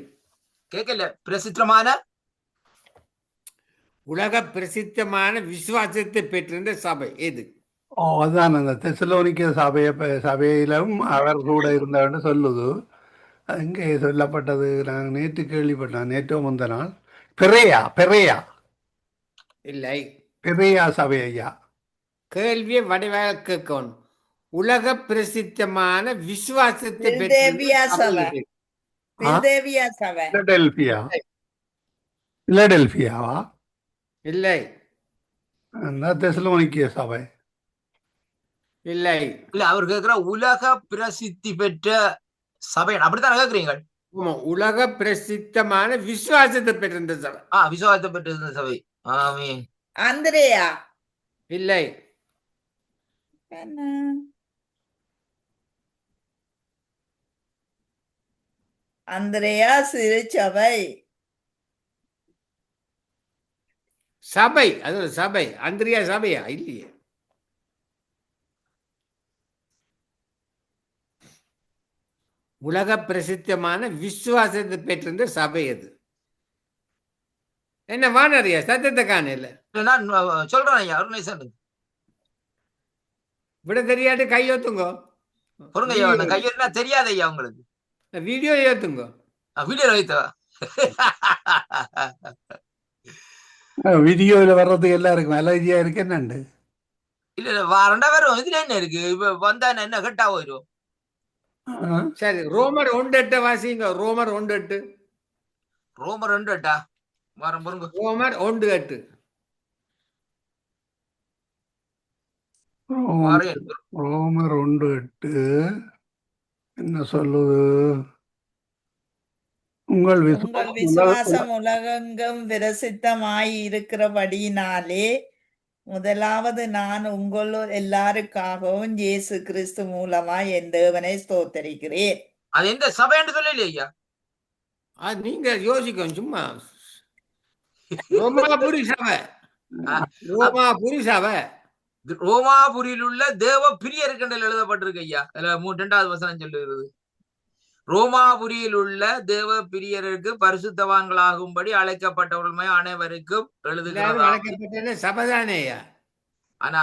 கேட்கல பிரசித்தமான
உலக பிரசித்தமான விசுவாசத்தை பெற்றிருந்த சபை எது?
அதான் அந்த தெசலோனிக்க சபையிலும் அவர் கூட இருந்தார்னு சொல்லுது. அங்கே சொல்லப்பட்டது நான் நேற்று கேள்விப்பட்டேன், நேற்றோ முந்த நாள். பெரேயா
இல்லை.
சபை ஐயா.
கேள்வியை வடிவாக கேட்கணும். உலக பிரசித்தமான விசுவாசத்தை
பில்தேவியா சபை.
பெற்ற
பில்தேவியா சபை.
பிலடெல்பியாவா?
இல்லை
தெசலோனிக்கிய சபை.
இல்லை
இல்ல அவர் கேக்குற உலக பிரசித்தி பெற்ற சபை அப்படித்தான் கேக்குறீங்க.
உலக பிரசித்தமான விசுவாசத்தை பெற்றிருந்த சபை.
விசுவாசத்தை பெற்றிருந்த சபை. ஆமென்.
அந்திரேயா
இல்லை.
என்ன? அந்திரேயா சிறு சபை.
சபை அது ஒரு சபை. அந்திரியா சபையா? இல்லையே. உலக பிரசித்தமான விசுவாசத்தை பெற்றிருந்த சபை அது என்ன? வானறியா சத்தத்தை காணல.
நான் சொல்றேன் ஐயா அருணேசன்
விட தெரியாட்டு கையோத்துங்க.
பொருங்க ஐயா அந்த கையெழுத்தா தெரியாது ஐயா உங்களுக்கு.
வீடியோ ஏத்துங்க.
வீடியோ வைத்தவா
வீடியோவில் வர்றதுக்கு எல்லாருக்கும் அலர்ஜியா இருக்கு என்னண்டு?
இல்ல ரெண்டா பேரும் இதுல என்ன இருக்கு? இப்ப வந்தா என்ன கட்டா போயிடும்.
சரி ரோமர் 1:8 வாசிங்க. ரோமர் 1:8.
ரோமர் 2:8 வாரம் பொருங்க.
ரோமர் 1:8.
ரோமர் 1:8 என்ன சொல்லுது? உங்கள்
விசுவாசம் உலகெங்கும் பிரசித்தமாய் இருக்கிறபடியினாலே முதலாவது நான் உங்கள் எல்லாருக்காகவும் இயேசு கிறிஸ்து மூலமாய் என் தேவனை ஸ்தோத்தரிக்கிறேன்.
அது எந்த சபை என்று சொல்லலையே ஐயா.
அது நீங்க யோசிக்கணும் சும்மா. ரோமாபுரி சபை. ரோமாபுரி சபை.
ரோமாபுரியில் உள்ள தேவ பிரியருக்கென்று எழுதப்பட்டிருக்கு ஐயா. 2வது வசனம் சொல்லுகிறது. ரோமாபுரியில் உள்ள தேவ பிரியருக்கு பரிசுத்தவான்களாகும்படி அழைக்கப்பட்டவர்களுமே அனைவருக்கும் எழுதுகிறார்.
சபைதானேயா?
ஆனா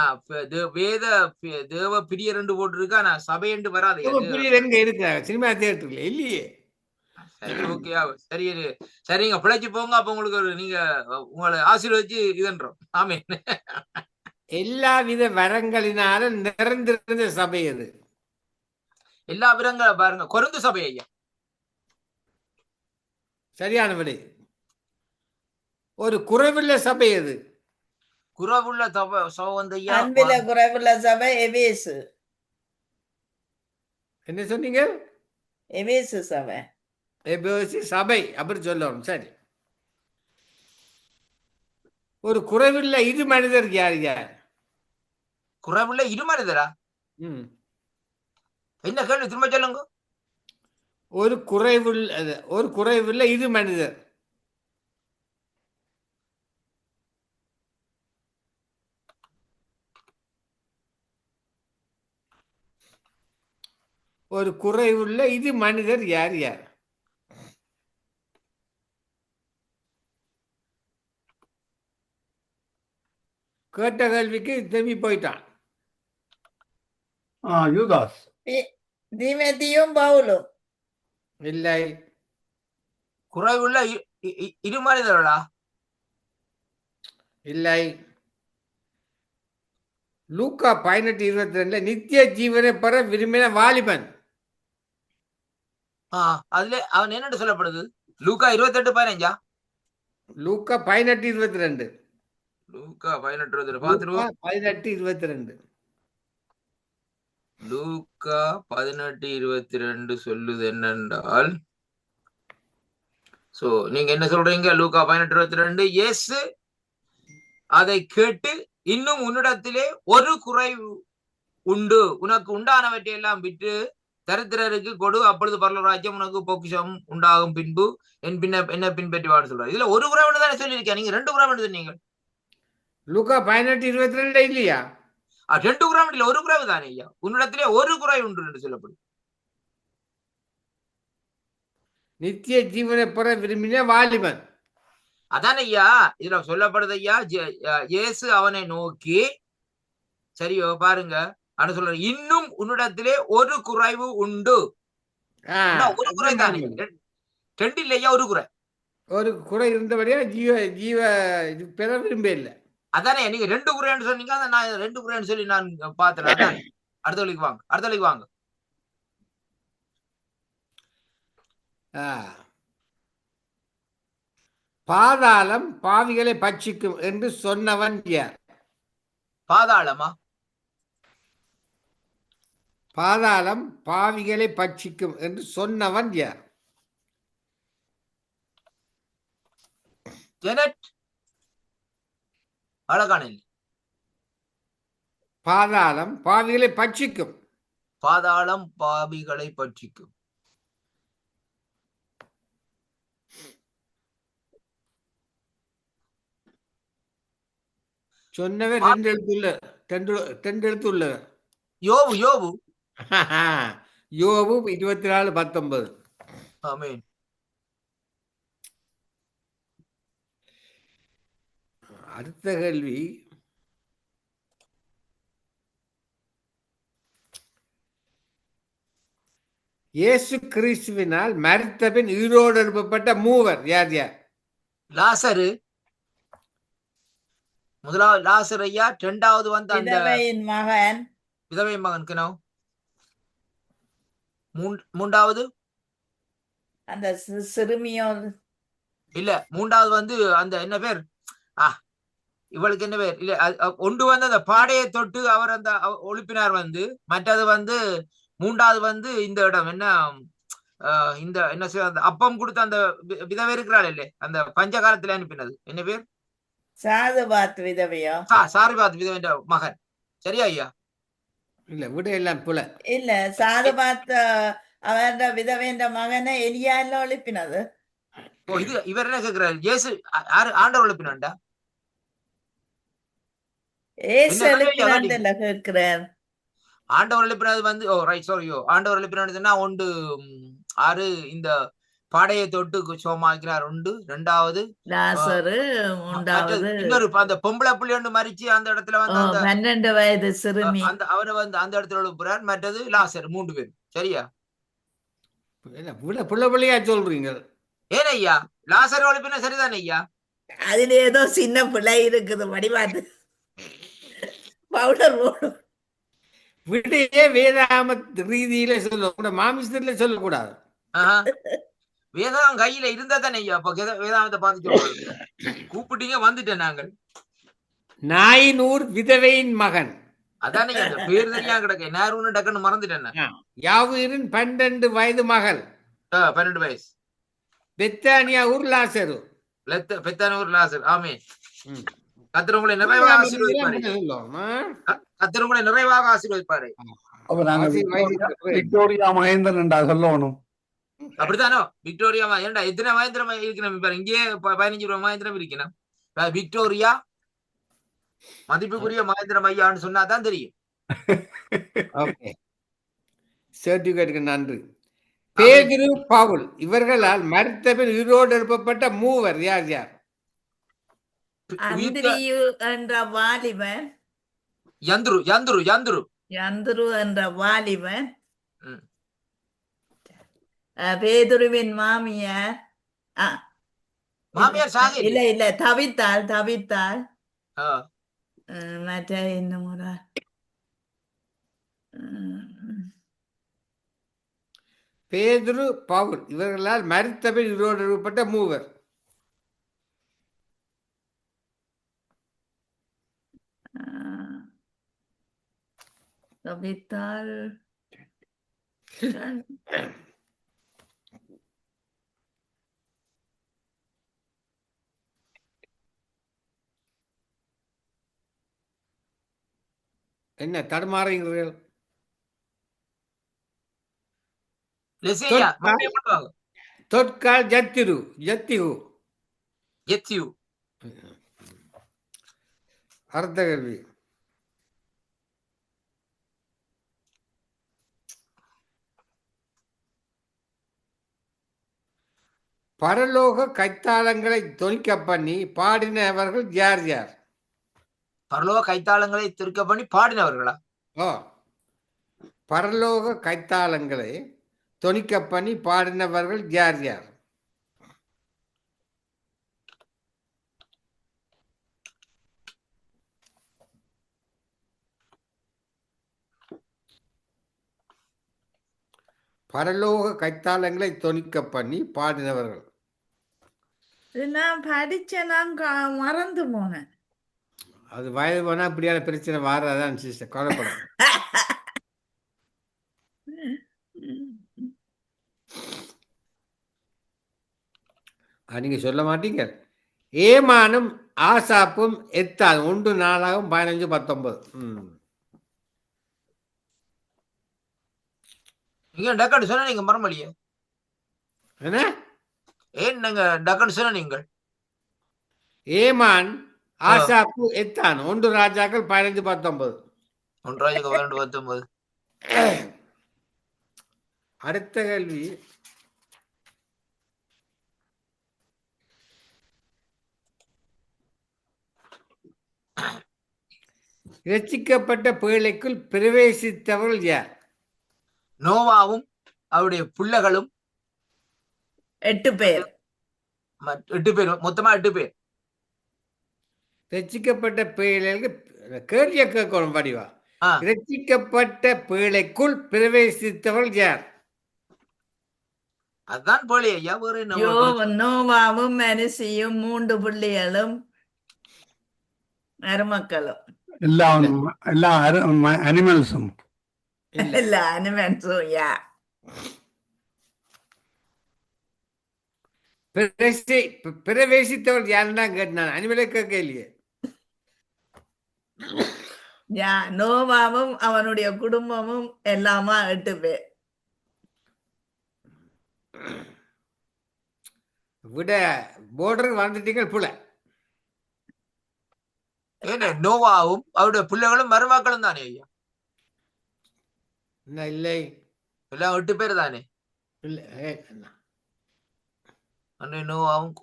வேத தேவ பிரியர் என்று போட்டிருக்கு. ஆனா சபை என்று வராது.
எங்க இருக்கிறாங்க? சினிமா தியேட்டர்ல இல்லையே.
சரி ஓகேயா சரி சரிங்க பிழைச்சு போங்க. அப்ப உங்களுக்கு ஒரு நீங்க உங்களை ஆசீர்வதிச்சு இதுன்றோம். ஆமென்.
எல்லா வித வரங்களினால நிறைந்திருந்த சபை அது.
எல்லா விதங்களும் பாருங்க கொரிந்து சபை ஐயா.
சரியான விடை. ஒரு குறைவுள்ள சபை அது.
குறைவுள்ள சபை
அன்பில குறைவுள்ள சபை எபேசு.
என்ன சொன்னீங்க?
எபேசு சபை.
எபேசு சபை அப்படி சொல்லணும். சரி. ஒரு குறைவுள்ள இரு மனிதர் யார் யார்?
குறைவுள்ள இரு மனிதரா? என்ன கேள்வி திரும்ப சொல்லுங்க.
ஒரு குறைவுள்ள இரு மனிதர். ஒரு குறைவுள்ள இது மனிதர் யார் யார்? கேட்ட கேள்விக்கு திரும்பி போயிட்டான்.
யூதாஸ்.
தீமேத்தியும் பவுலும்.
இல்லை.
குறைவுள்ள இரு மனிதர்களா?
இல்லை. லூக்கா 18:22 நித்திய ஜீவனை பெற விரும்பின வாலிபன்.
அதுல அவன் என்னன்னு சொல்லப்படுது? லூக்கா 28:15.
லூக்கா 18:22.
லூக்கா 18:22 பாத்துருவோம்.
18:22.
லூக்கா 18:22 சொல்லுது என்னென்றால், சோ நீங்க என்ன சொல்றீங்க? லூக்கா 18:22 இயேசு அதை கேட்டு, இன்னும் உன்னிடத்திலே ஒரு குறைவு உண்டு, உனக்கு உண்டானவற்றை எல்லாம் விட்டு தரித்திரருக்கு கொடு, அப்பொழுது பரலோக ராஜ்யம் உனக்கு பொக்கிஷம் உண்டாகும், பின்பு என்ன பின்பற்றி வான்னு சொல்றாரு. இதுல ஒரு குறைவுன்னு தானே சொல்லியிருக்கேன், நீங்க 2 குறைவு சொன்னீங்க.
லூக்கா 18:22 இல்லையா?
2 குறைவு இல்ல, ஒரு குறைவு தானே ஐயா. உன்னிடத்திலே ஒரு குறை உண்டு என்று சொல்லப்படும்.
நித்திய ஜீவனை பெற விரும்பின வாலிபன்.
அதான ஐயா இதுல சொல்லப்படுது ஐயா. இயேசு அவனை நோக்கி, சரியோ பாருங்க, ஆனா சொல்ற, இன்னும் உன்னிடத்திலே ஒரு குறைவு உண்டு. ஒரு குறை தானே, 2 இல்லையா, ஒரு குறை.
ஒரு குறை இருந்தபடியா ஜீவ பெற விரும்ப இல்லை.
அதானே நீங்க 2 குறைன்னு சொன்னீங்க, நான் 2 குறைன்னு சொல்லி நான் பார்த்தேன். அதான் அடுத்த வழிக்கு வாங்க, அடுத்த வழிக்கு வாங்க.
பாதாளம் பாவிகளை பட்சிக்கும் என்று சொன்னவன் யார்?
பாதாளமா?
பாதாளம் பாவிகளை பட்சிக்கும் என்று சொன்னவன் யார்?
ஜெனட் அழகானில்.
பாதாளம் பாவிகளை பட்சிக்கும்.
பாதாளம் பாவிகளை பட்சிக்கும்.
சொன்னவர் 2 எழுத்துள்ள
யோபு. யோபு
24:19.
ஆமென்.
அடுத்த கேள்வி, இயேசு கிறிஸ்துவினால் மரித்தபின் உயிரோடு எழுப்பப்பட்ட மூவர் யார் யார்?
லாசரு முதலாவது, லாசர் ஐயா. 2வது வந்து அந்த
விதவையின் மகன்.
விதவை மகன் கிணோ. 3வது
அந்த சிறுமியோ
இல்ல, 3வது வந்து அந்த என்ன பேர், இவளுக்கு என்ன பேர் இல்ல, ஒன்று வந்து அந்த பாடையை தொட்டு அவர் அந்த ஒழுப்பினார் வந்து. மற்றது வந்து 3வது வந்து இந்த இடம் என்ன, இந்த என்ன அந்த அப்பம் கொடுத்த அந்த விதவை இருக்கிறாள் இல்ல, அந்த பஞ்ச காலத்துல அனுப்பினது, என்ன பேர்?
சாதுபாத் விதவையோ?
சாரிபாத் விதவை மகன். சரியா ஐயா?
இல்ல, விட எல்லாம் புல.
இல்ல, சாதுபாத் அவன் விதவைன்ற மகனை எலியா எல்லாம் எழுப்பினது.
இது இவர் என்ன கேட்கிறாரு? இயேசு ஆண்டவர் எழுப்பினாண்டா?
ஏசு எழுப்பினாண்டல்ல கேட்கிறார்.
ஆண்டவர் எழுப்பினது வந்து ஆண்டவர் எழுப்பினதுன்னா 1:6 இந்த பாடையை தொட்டு சோமாக்கிறார் உண்டு. 2வது
லாசரு. 3வது
இன்னொரு அந்த பொம்பளை புள்ளி ஒன்று மறிச்சு அந்த இடத்துல வந்து
12 வயது சிறுமி,
அந்த அவரை வந்து அந்த இடத்துல எழுப்புறார். மற்றது லாசர். 3 பேர். சரியா?
பிள்ளையா சொல்றீங்க?
ஏன் ஐயா, லாசர் எழுப்பினா சரிதானே ஐயா?
அதுல ஏதோ சின்ன பிள்ளை இருக்குது, வடிவாட்டு பவுடர் போடும்.
விடையே வேதாம ரீதியில சொல்ல, மாமிசத்துல சொல்லக்கூடாது.
வேதாம் கையில இருந்தா தானே ஐயா அப்ப வேதாமத்தை பார்த்து சொல்றாங்க. கூப்பிட்டீங்க, வந்துட்டேன் நாங்கள்.
நாயினூர் விதவையின் மகன்.
அதானே அந்த பேர் தெரியா கிடக்க, நேருன்னு டக்குன்னு மறந்துட்டேன்.
யாவீரின் 12 வயது மகள்.
12 வயசு.
பெத்தானியா ஊர் லாசரு.
பெத்தானியா ஊர் லாசர். ஆமே. கத்திரங்களை நிறைவாக ஆசீர்வதிப்பாரு. கத்திரங்களை நிறைவாக ஆசீர்வதிப்பாரு.
விக்டோரியா மகேந்திரன் என்றா சொல்லணும்.
அப்படித்தானோ? விக்டோரியா ஏன்டா எத்தனை மகேந்திரம் இருக்கணும்? இங்கே 15 ரூபாய் மகேந்திரம் இருக்கணும். விக்டோரியா மதிப்புக்குரிய மகேந்திரம் ஐயான்னு சொன்னாதான் தெரியும்.
சர்டிபிகேட்டுக்கு நன்றி. பேதுரு, பவுல் இவர்களால் மரித்தபின் உயிரோடு எழுப்பப்பட்ட மூவர் யார் யார்?
அந்திரியு என்ற வாலிபன்,
யந்துரு
என்ற வாலிபன், பேதுருவின் மாமியார்
சாகிர்.
இல்ல தவித்தாள்.
ஆ,
மற்ற இன்னும் ஒரு ஆள்.
பேதுரு, பவுல் இவர்களால் மரித்தபின் உயிரோடு எழுப்பப்பட்ட மூவர்.
கவிதால்
என்ன தடுமாறுகிறீர்கள்?
லெசியா, மறுபடியும் பண்ணுவாங்க.
தொற்கால் ஜத்திரு ஜத்திகு.
எத்யூ.
அர்த்த கேள்வி. பரலோக கைத்தாளங்களை தொனிக்க பண்ணி பாடினவர்கள் யார் யார்?
பரலோக கைத்தாளங்களை திருக்க பண்ணி பாடினவர்களா?
ஓ, பரலோக கைத்தாளங்களை தொனிக்க பண்ணி பாடினவர்கள் யார் யார்? பரலோக கைத்தாளங்களை தொனிக்க பண்ணி பாடினவர்கள்.
இது நான் படிச்சேன், நான் மறந்து போனேன்.
அது வயது போனா இப்படியான பிரச்சனை வாராதான் சிஸ்டர், கவலைப்படும். நீங்க சொல்ல மாட்டீங்க. ஏமானும் ஆசாப்பும் எத்தால் 1 4 15 19.
நீங்க டக்குன்னு சொன்ன நீங்க மரமலிய
என்ன
ஏன் நீங்க டக்குன்னு சொன்ன நீங்கள்?
ஏமான் ஆசாப்பு எத்தான் 1 ராஜாக்கள் 15 19.
1 ராஜாக்கள் 12 19.
அடுத்த கேள்வி. ரட்சிக்கப்பட்ட பேழைக்குள் பிரவேசித்தவர்கள் யார்?
நோவாவும் அவருடைய பிள்ளைகளும்
8 பேர்.
8 பேர், மொத்தமா 8 பேர்.
ரட்சிக்கப்பட்ட பேழைக்கு கேள்விய கேட்கணும் படிவா. ரட்சிக்கப்பட்ட பேழைக்குள் பிரவேசித்தவர்கள் யார்?
அதான் பேழை ஐயா. வேற
நோவாவும் மனுஷியும் 3 பிள்ளைகளும் மருமக்களும்.
எல்லா அனிமல்ஸும்
இல்ல அனிமல்ஸும். யா,
பிரவேசித்தவர்கள் யாருன்னா கேட்டான். அனிமலை கேட்க இல்லையே.
யா, நோவாவும் அவனுடைய குடும்பமும் எல்லாமா 8 பேர்.
விட போர்டர் வந்துட்டீங்க புல.
ஏன்னா நோவாவும் அவருடைய பிள்ளைகளும் மருமக்களும் தானே ஐயா?
இல்லை,
எல்லாம் 8 பேர் தானே?
இல்லை,
நோவாவும்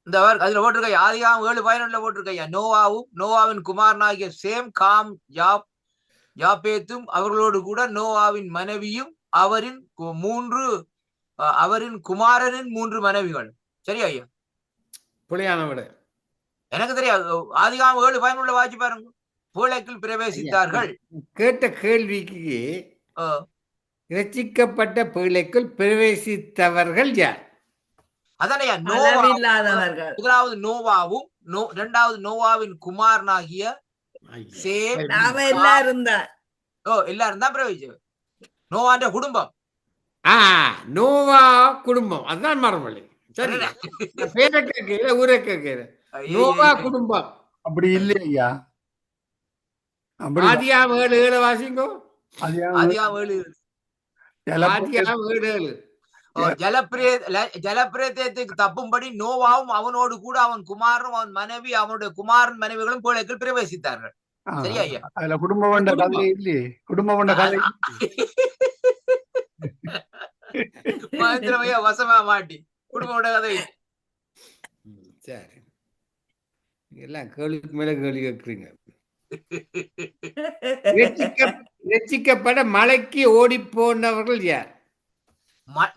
இந்த அதுல போட்டிருக்க ஆதியாகமம் 7:11 போட்டிருக்கையா, நோவாவும் நோவாவின் குமாரனாகிய சேம் காம் யாப்பேத்தும் அவர்களோடு கூட நோவாவின் மனைவியும் அவரின் குமாரனின் 3 மனைவிகள். சரியா ஐயா?
புலியான விட
எனக்கு தெரியாது. ஆதியாகமம் 7:11 வாசி பாருங்க. பேழைக்குள் பிரவேசித்தார்கள்.
கேட்ட கேள்விக்கு ரட்சிக்கப்பட்ட பேழைக்குள் பிரவேசித்தவர்கள் யார்?
அதனையா
அளவில்லாதவர்கள்.
முதலாவது நோவாவும் 2வது நோவாவின் குமாரனாகிய சேம்.
எல்லாரும் தான்.
எல்லாரும் தான் பிரவேசிச்சு. நோவான்ற குடும்பம்.
நோவா குடும்பம், அதுதான் மரமொழி. சரி, பேரை கேட்கிற ஊரை கேட்கிற நோவா குடும்பம்.
அப்படி இல்லையா?
ஆதியாகமம் 7:7 வாசிங்கோ.
ஆதியாகமம் 7:7. ஜலப்பிரேதத்துக்கு தப்பும்படி நோவாவும் அவனோடு கூட அவன் குமாரனும் அவன் மனைவி அவனுடைய குமாரன் மனைவிகளும் பேழைக்குள் பிரவேசித்தார்கள். சரியா ஐயா?
அதுல குடும்ப வேண்ட கதை இல்லையே. குடும்ப வேண்ட கதை
மகேந்திரமையா வசமா மாட்டி குடும்ப கதை.
சரி, எல்லாம் கேள்விக்கு மேல கேள்வி கேட்குறீங்க. ரட்சிக்கப்பட மலைக்கு ஓடி போனவர்கள் யார்?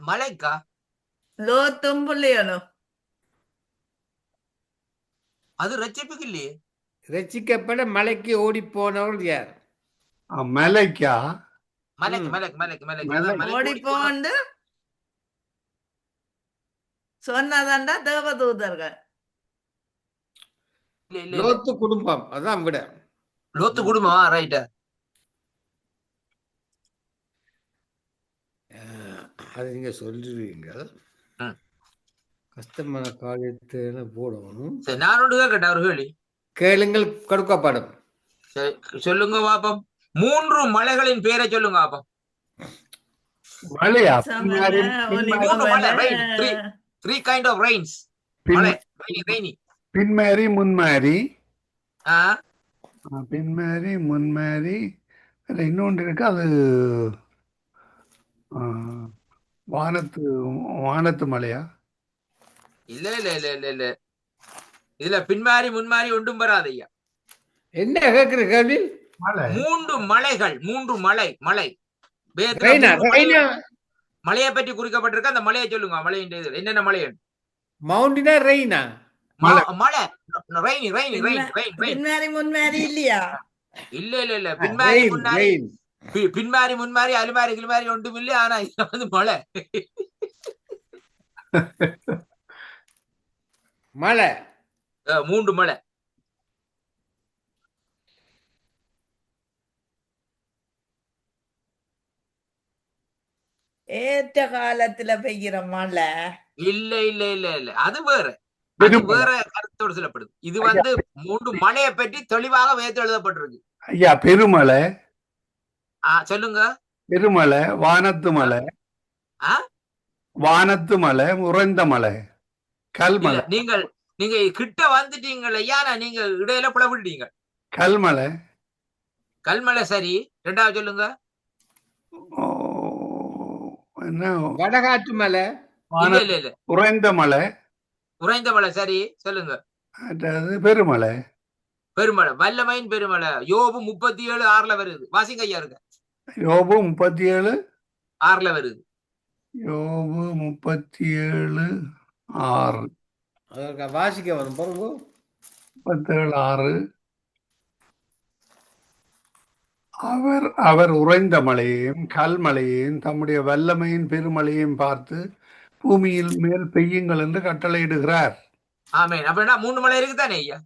மலைக்கா?
லோத்தும் பிள்ளைகளும்.
அது ரட்சிப்புக்கு இல்லையே.
ரட்சிக்கப்பட மலைக்கு ஓடி போனவர்கள் யார்?
மலைக்கா?
மலைக்கு
ம்.
மலைக்கு மலைக்கு மலைக்கு
மலை.
அதான் மலைக்கு
ஓடி
ஓடி போன
போண்டு சொன்னதாண்டா தேவதூதர்கள்.
இல்ல இல்ல இல்ல
லோத்து குடும்பம், அதான் விட.
லோத்து குடும்பம் ரைட்.
அது நீங்க சொல்லிடுவீங்க.
ம்.
கஷ்டமான காரியத்தை போடணும்.
சரி, நான் ஒன்று கேட்கட்டேன் ஒரு கேள்வி.
கேளுங்கள், கொடுக்கப்படும்.
சரி, சொல்லுங்க பாப்போம். 3 மலைகளின் பேரை சொல்லுங்க பாப்போம்.
மலையா?
சமல, ஒலிவ
3 மலை,
மலை.
rain, three kind of rains. மலை, rainy.
பின்மாரி முன்மாரி.
ஆ,
பின்மாரி முன்மாரி. இன்னொன்று இருக்கு, அது ஆ, வானத்து வானத்து மலையா?
இல்ல இல்ல இல்ல இல்ல இல்ல இதுல பின்மாரி முன்மாரி ஒன்றும் வராது ஐயா.
என்ன கேட்கிற கேள்வி?
மலை.
3 மலைகள், 3 மலை மலை வேதத்துல
ரெய்னா,
3 மலை
ரெய்னா,
மலையை பற்றி குறிக்கப்பட்டிருக்க. அந்த மலையை சொல்லுங்க. மலையின் இது என்னென்ன மலை?
மவுண்டினா ரெய்னா?
மலை.
மலை rain rain rain rain rain.
பின்மாரி முன்மாரி இல்லையா?
இல்ல இல்ல இல்ல பின்மாரி
ரெயின்,
முன்னாரி
ரெயின்.
பின்மாரி முன்மாரி அலுமாரி கிளிமாரி ஒன்றும் இல்லை. ஆனா இது வந்து மலை.
மலை.
3 மலை.
ஏற்ற காலத்துல பெய்கிற மழை.
இல்ல இல்ல இல்ல இல்ல அது வேற. அது
பெருமலை.
வேற கருத்தோடு சொல்லப்படுது. இது வந்து 3 மலையை பற்றி தெளிவாக வேதத்தில் எழுதப்பட்டிருக்கு.
ஐயா, பெருமலை.
சொல்லுங்க.
பெருமலை, வானத்து மலை.
ஆ?
வானத்து மலை, உறைந்த மலை,
இல்ல
கல்மலை.
நீங்க கிட்ட வந்துட்டீங்களா? ஏன்னா நீங்க இடையில புலவிட்டீங்க.
கல்மலை.
கல்மலை சரி. 2வது சொல்லுங்க.
ஓ, என்ன?
வடகாற்று மலை.
இல்ல இல்ல இல்ல
உறைந்த மலை.
உறைந்த மலை சரி. சொல்லுங்க.
அது பெருமலை.
பெருமலை, வல்லமையின் பெருமலை. யோபு 37:6 வருது. வாசிங்க ஐயா இருக்க.
யோபு 37.
6 வருது.
யோபு 37:6.
அதற்கு வாசிக்க வரும் பாருங்க.
37:6. அவர் உறைந்த மலையையும் கல்மலையையும் தம்முடைய வல்லமையின் பெருமலையையும் பார்த்து பூமியில் மேல் பெய்யுங்கள் என்று கட்டளையிடுகிறார்.
ஆமேன். அப்படின்னா 3 மலை இருக்குதானே ஐயா?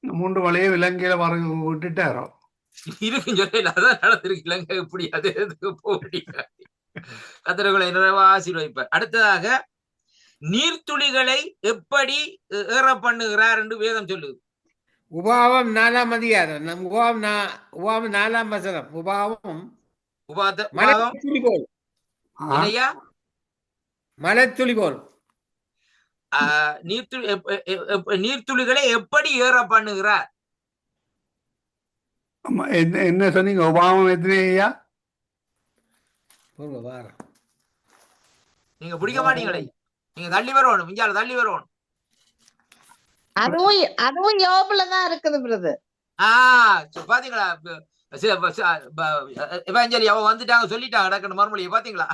3 மலையை இலங்கையில விட்டுட்டாரோ?
இருக்குன்னு சொல்லல. அதான் நடந்திருக்கு. இலங்கை இப்படி அது எதுக்கு போக முடியாது. கத்திரர்களை நிறைவா ஆசீர்வதிப்பார். அடுத்ததாக நீர்த்துளிகளை எப்படி ஏற பண்ணுகிறார் என்று வேதம் சொல்லுது.
உபாவம் 4ஆம் அதிகாரம். உபாவம் 4ஆம் வசனம். உபாவம் மலைத்துளி போல்.
இல்லையா?
மலைத்துளி போல்.
நீர்த்துளிகளை எப்படி ஏற பண்ணுகிறார்?
என்ன சொன்னீங்க? உபாவம் எத்தனை ஐயா?
நீங்க பிடிக்க மாட்டீங்களே. நீங்க தள்ளி வரணும். இஞ்சால தள்ளி வரணும்.
அதுவும் யோபுல தான் இருக்குது பிரதர்.
பாத்தீங்களா? எவாஞ்சலி அவ வந்துட்டாங்க, சொல்லிட்டாங்க டக்குனு மறுமொழியை. பாத்தீங்களா?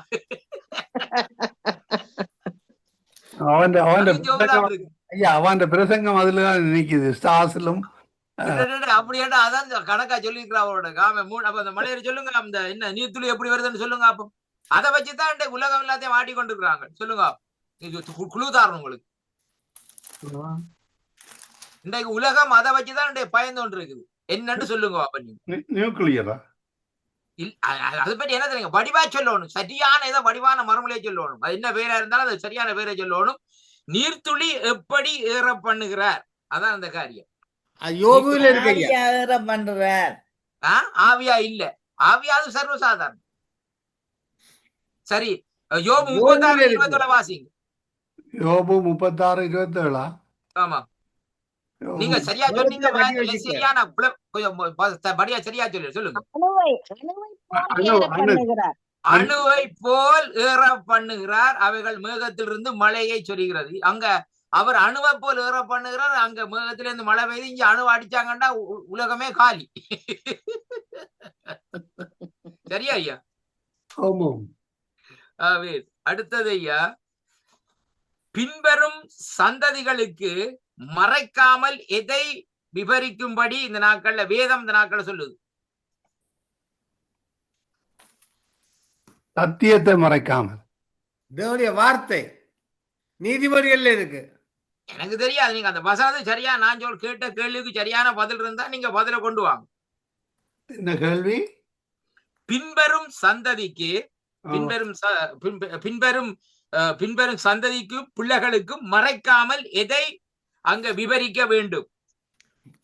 அவன் பிரசங்கம் அதுலதான் நினைக்குது. ஸ்டார்ஸ்லும்
அப்படியாண்டா அதான் கணக்கா சொல்லிருக்கிறா அவரோட காம. அப்ப அந்த மலையை சொல்லுங்க. அந்த என்ன நீர்த்துளி எப்படி வருதுன்னு சொல்லுங்க. அப்போ அதை வச்சுதான் உலகம் எல்லாத்தையும் மாட்டி கொண்டு இருக்கிறாங்க. சொல்லுங்க. குழு தாரணும் உங்களுக்கு. இன்றைக்கு உலகம் அதை வச்சுதான் பயந்து கொண்டு இருக்குது. என்னன்னு சொல்லுங்க. அப்ப நீங்க
நியூக்ளியரா?
அதை பற்றி என்ன தெரியுங்க? வடிவா சொல்லணும். சரியான இதை வடிவான மறுமொழியை சொல்லணும். அது என்ன பேரா இருந்தாலும் அது சரியான பேரை சொல்லணும். நீர்த்துளி எப்படி ஏற பண்ணுகிறார்? அதான் அந்த காரியம்.
ஏற பண்றார்.
ஆவியா இல்ல. ஆவியாவது சர்வசாதாரணம். சரி. யோபு 36:27 வாசிங்க.
யோபு 36:27.
ஆமா. நீங்க சரியா சொன்னீங்க. சரியான படியா சரியா சொல்லுங்க. அணுவை போல் ஏற பண்ணுகிறார். அவைகள் மேகத்திலிருந்து மழையை சொரிகிறது. அங்க அவர் அணுவை போல் ஏற பண்ணுகிறார். அங்க மேகத்திலிருந்து மழை பெய்து இங்க அணு அடிச்சாங்கன்னா உலகமே காலி. சரியா ஐயா? அடுத்தது ஐயா, பின்வரும் சந்ததிகளுக்கு மறைக்காமல் எதை விவரிக்கும்படி இந்த நாட்கள்ல வேதம் இந்த நாட்கள்ல சொல்லுது?
சத்தியத்தை மறைக்காமல்.
தேவனுடைய வார்த்தை நீதிமொழிகள்ல இருக்கு.
எனக்கு தெரியாது, நீங்க அந்த வசனத்தை சரியா நான் கேட்ட கேள்விக்கு சரியான பதில் இருந்தா நீங்க பதில கொண்டு வாங்க.
என்ன கேள்வி?
பின்வரும் சந்ததிக்கு பின்வரும் சந்ததிக்கு பிள்ளைகளுக்கும் மறைக்காமல் எதை அங்க விவரிக்க வேண்டும்?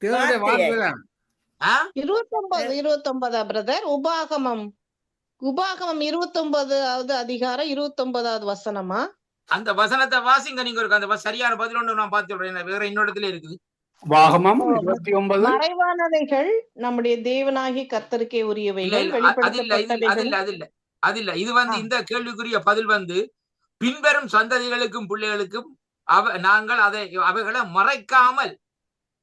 தேவனுடைய வார்த்தை தான்.
29 பிரதர். உபாகமம் 29வது அதிகாரம் 29வது வசனமா?
அந்த வசனத்தை வாசிங்க. நீங்க அந்த சரியான பதில் ஒன்று நான் பார்த்து சொல்றேன், வேற இன்னொரு இருக்குது.
உபாகமம் 29.
மறைவானவைகள் நம்முடைய தேவனாகி கர்த்தருக்கே உரியவைகள்,
அது இல்ல. இது இந்த கேள்விக்குரிய பதில் பின்வரும் சந்ததிகளுக்கும் பிள்ளைகளுக்கும் நாங்கள் அவைகளை மறைக்காமல்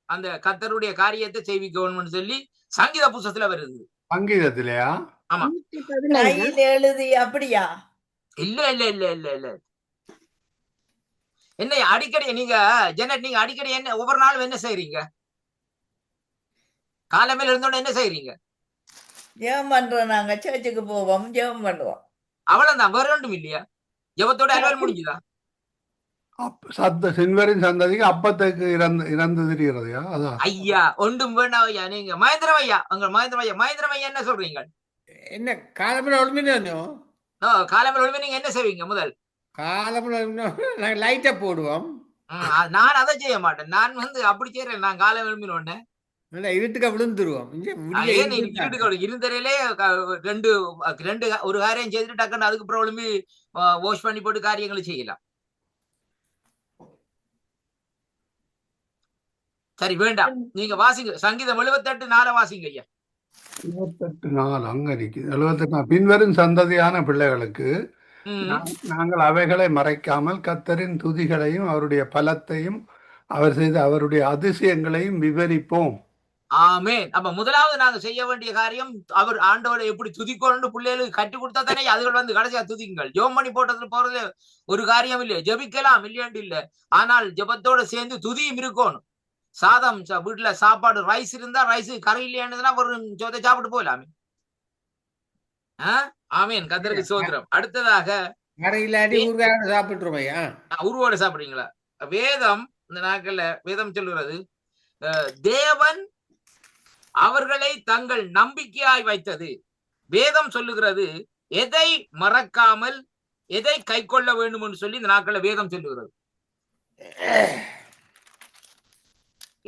அந்த கர்த்தருடைய காரியத்தை செய்விக்கணும்னு சொல்லி சங்கீத புஸ்தகத்துல வருது.
சங்கீதத்திலயா?
ஆமா.
எழுதி அப்படியா?
இல்ல. என்ன அடிக்கடி நீங்க நீங்க அடிக்கடி என்ன ஒவ்வொரு நாளும் என்ன செய்றீங்க? காலமையில இருந்தோட என்ன செய்றீங்க?
ஜெபம் பண்றோம். நாங்க சர்ச்சுக்கு போவோம், ஜெபம் பண்ணுவோம்.
அவ்வளவுதான், வேற ஒன்றும் இல்லையா? ஜெபத்தோட அலுவல் முடிஞ்சுதா?
சின்வரின் சந்ததிக்கு அப்பத்துக்கு இறந்து திரிகிறதையா? அதான்
ஐயா, ஒன்றும் வேண்டாம் ஐயா. நீங்க மகேந்திரம் ஐயா என்ன சொல்றீங்க?
என்ன காலமில் ஒழுமினோ?
காலமில் ஒழுமை நீங்க என்ன செய்வீங்க? முதல்
காலமில் லைட்டை போடுவோம்.
நான் அதை செய்ய மாட்டேன். நான் அப்படி செய்யறேன். நான் காலம் எழுப்பினோடனே
இருட்டுக்கு விழுந்துருவோம்.
இருந்தரையிலே ரெண்டு ஒரு காரியம் செய்துட்டு டக்குன்னு அதுக்கு அப்புறம் வாஷ் பண்ணி போட்டு காரியங்களை செய்யலாம். சரி, வேண்டாம். நீங்க வாசிங்க. சங்கீதம் 78:4 வாசிங்க ஐயா.
78:4 அங்க நிக்குது. 78. பின்வரும் சந்ததியான பிள்ளைகளுக்கு நாங்கள் அவைகளை மறைக்காமல் கர்த்தரின் துதிகளையும் அவருடைய பலத்தையும் அவர் செய்த அவருடைய அதிசயங்களையும் விவரிப்போம்.
ஆமென். அப்ப முதலாவது நாங்க செய்ய வேண்டிய காரியம், அவர் ஆண்டவரை எப்படி துதிக்கணும்னு பிள்ளைகளுக்கு கட்டி கொடுத்தா தானே அதுகள் கடைசியா துதிக்குங்கள். ஜெபம் பண்ணி போட்டதுல போறது ஒரு காரியம் இல்லையா? ஜெபிக்கலாம் இல்லையாண்டு இல்ல, ஆனால் ஜெபத்தோட சேர்ந்து துதியும் இருக்கணும். சாதம் வீட்டுல சாப்பாடு ரைஸ் இருந்தா ரைஸ், கறி இல்லையாண்டுனா ஒரு ஜோதை சாப்பிட்டு போயிடலாமே. ஆமேன். கர்த்தருக்கு ஸ்தோத்திரம். அடுத்ததாக உருவோட சாப்பிடுறீங்களா? வேதம் இந்த நாட்கள்ல வேதம் சொல்லுகிறது, தேவன் அவர்களை தங்கள் நம்பிக்கையாய் வைத்தது. வேதம் சொல்லுகிறது எதை மறக்காமல் எதை கை கொள்ள வேண்டும் என்று சொல்லி இந்த நாட்கள்ல வேதம் சொல்லுகிறது.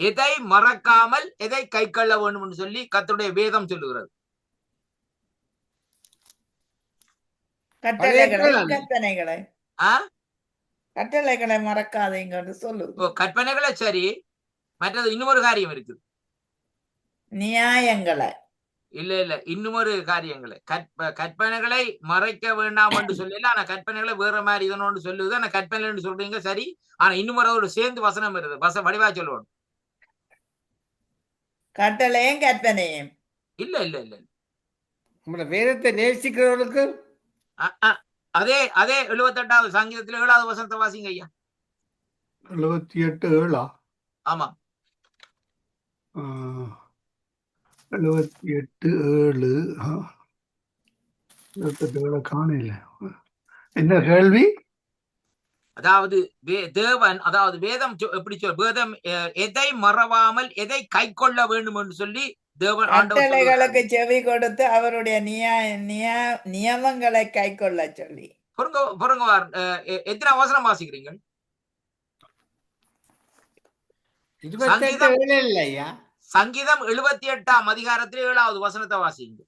எதை மறக்காமல் எதை கை கொள்ள வேண்டும் என்று சொல்லி கர்த்தருடைய வேதம் சொல்லுகிறது.
கட்டளைகளை மறக்காதீங்கன்னு சொல்லுது.
கற்பனைகளை சரி, மற்றது இன்னொரு காரியம் இருக்கு,
நியாயங்களை.
இல்ல இன்னொரு காரியங்களை கற்பனைகளை மறைக்க வேண்டாம் என்று சொல்லல. ஆனா கற்பனைகளை வேற மாதிரி இதனோடு சொல்லுது. ஆனா கற்பனை சொல்றீங்க சரி, ஆனா இன்னொரு சேர்ந்து வசனம் வருது, வடிவா சொல்லணும்.
கட்டளையும் கற்பனையும்
இல்ல
நம்மளோட வேதத்தை நேசிக்கிறவர்களுக்கு
அதே 78வது சங்கீதத்துல 7வது வசனத்தை வாசிங்க ஐயா.
78:7.
ஆமா,
78:7 காணல. என்ன கேள்வி?
அதாவது தேவன், அதாவது வேதம் எப்படி வேதம் எதை மறவாமல் எதை கை கொள்ள வேண்டும் என்று சொல்லி தேவன்
கட்டளைகளுக்கு செவி கொடுத்து அவருடைய நியமங்களை கை கொள்ள சொல்லி.
எத்தனை அவசரம் வாசிக்கிறீங்க? சங்கீதம் 78ஆம் அதிகாரத்தில் 7வது வசனத்தை வாசிங்க.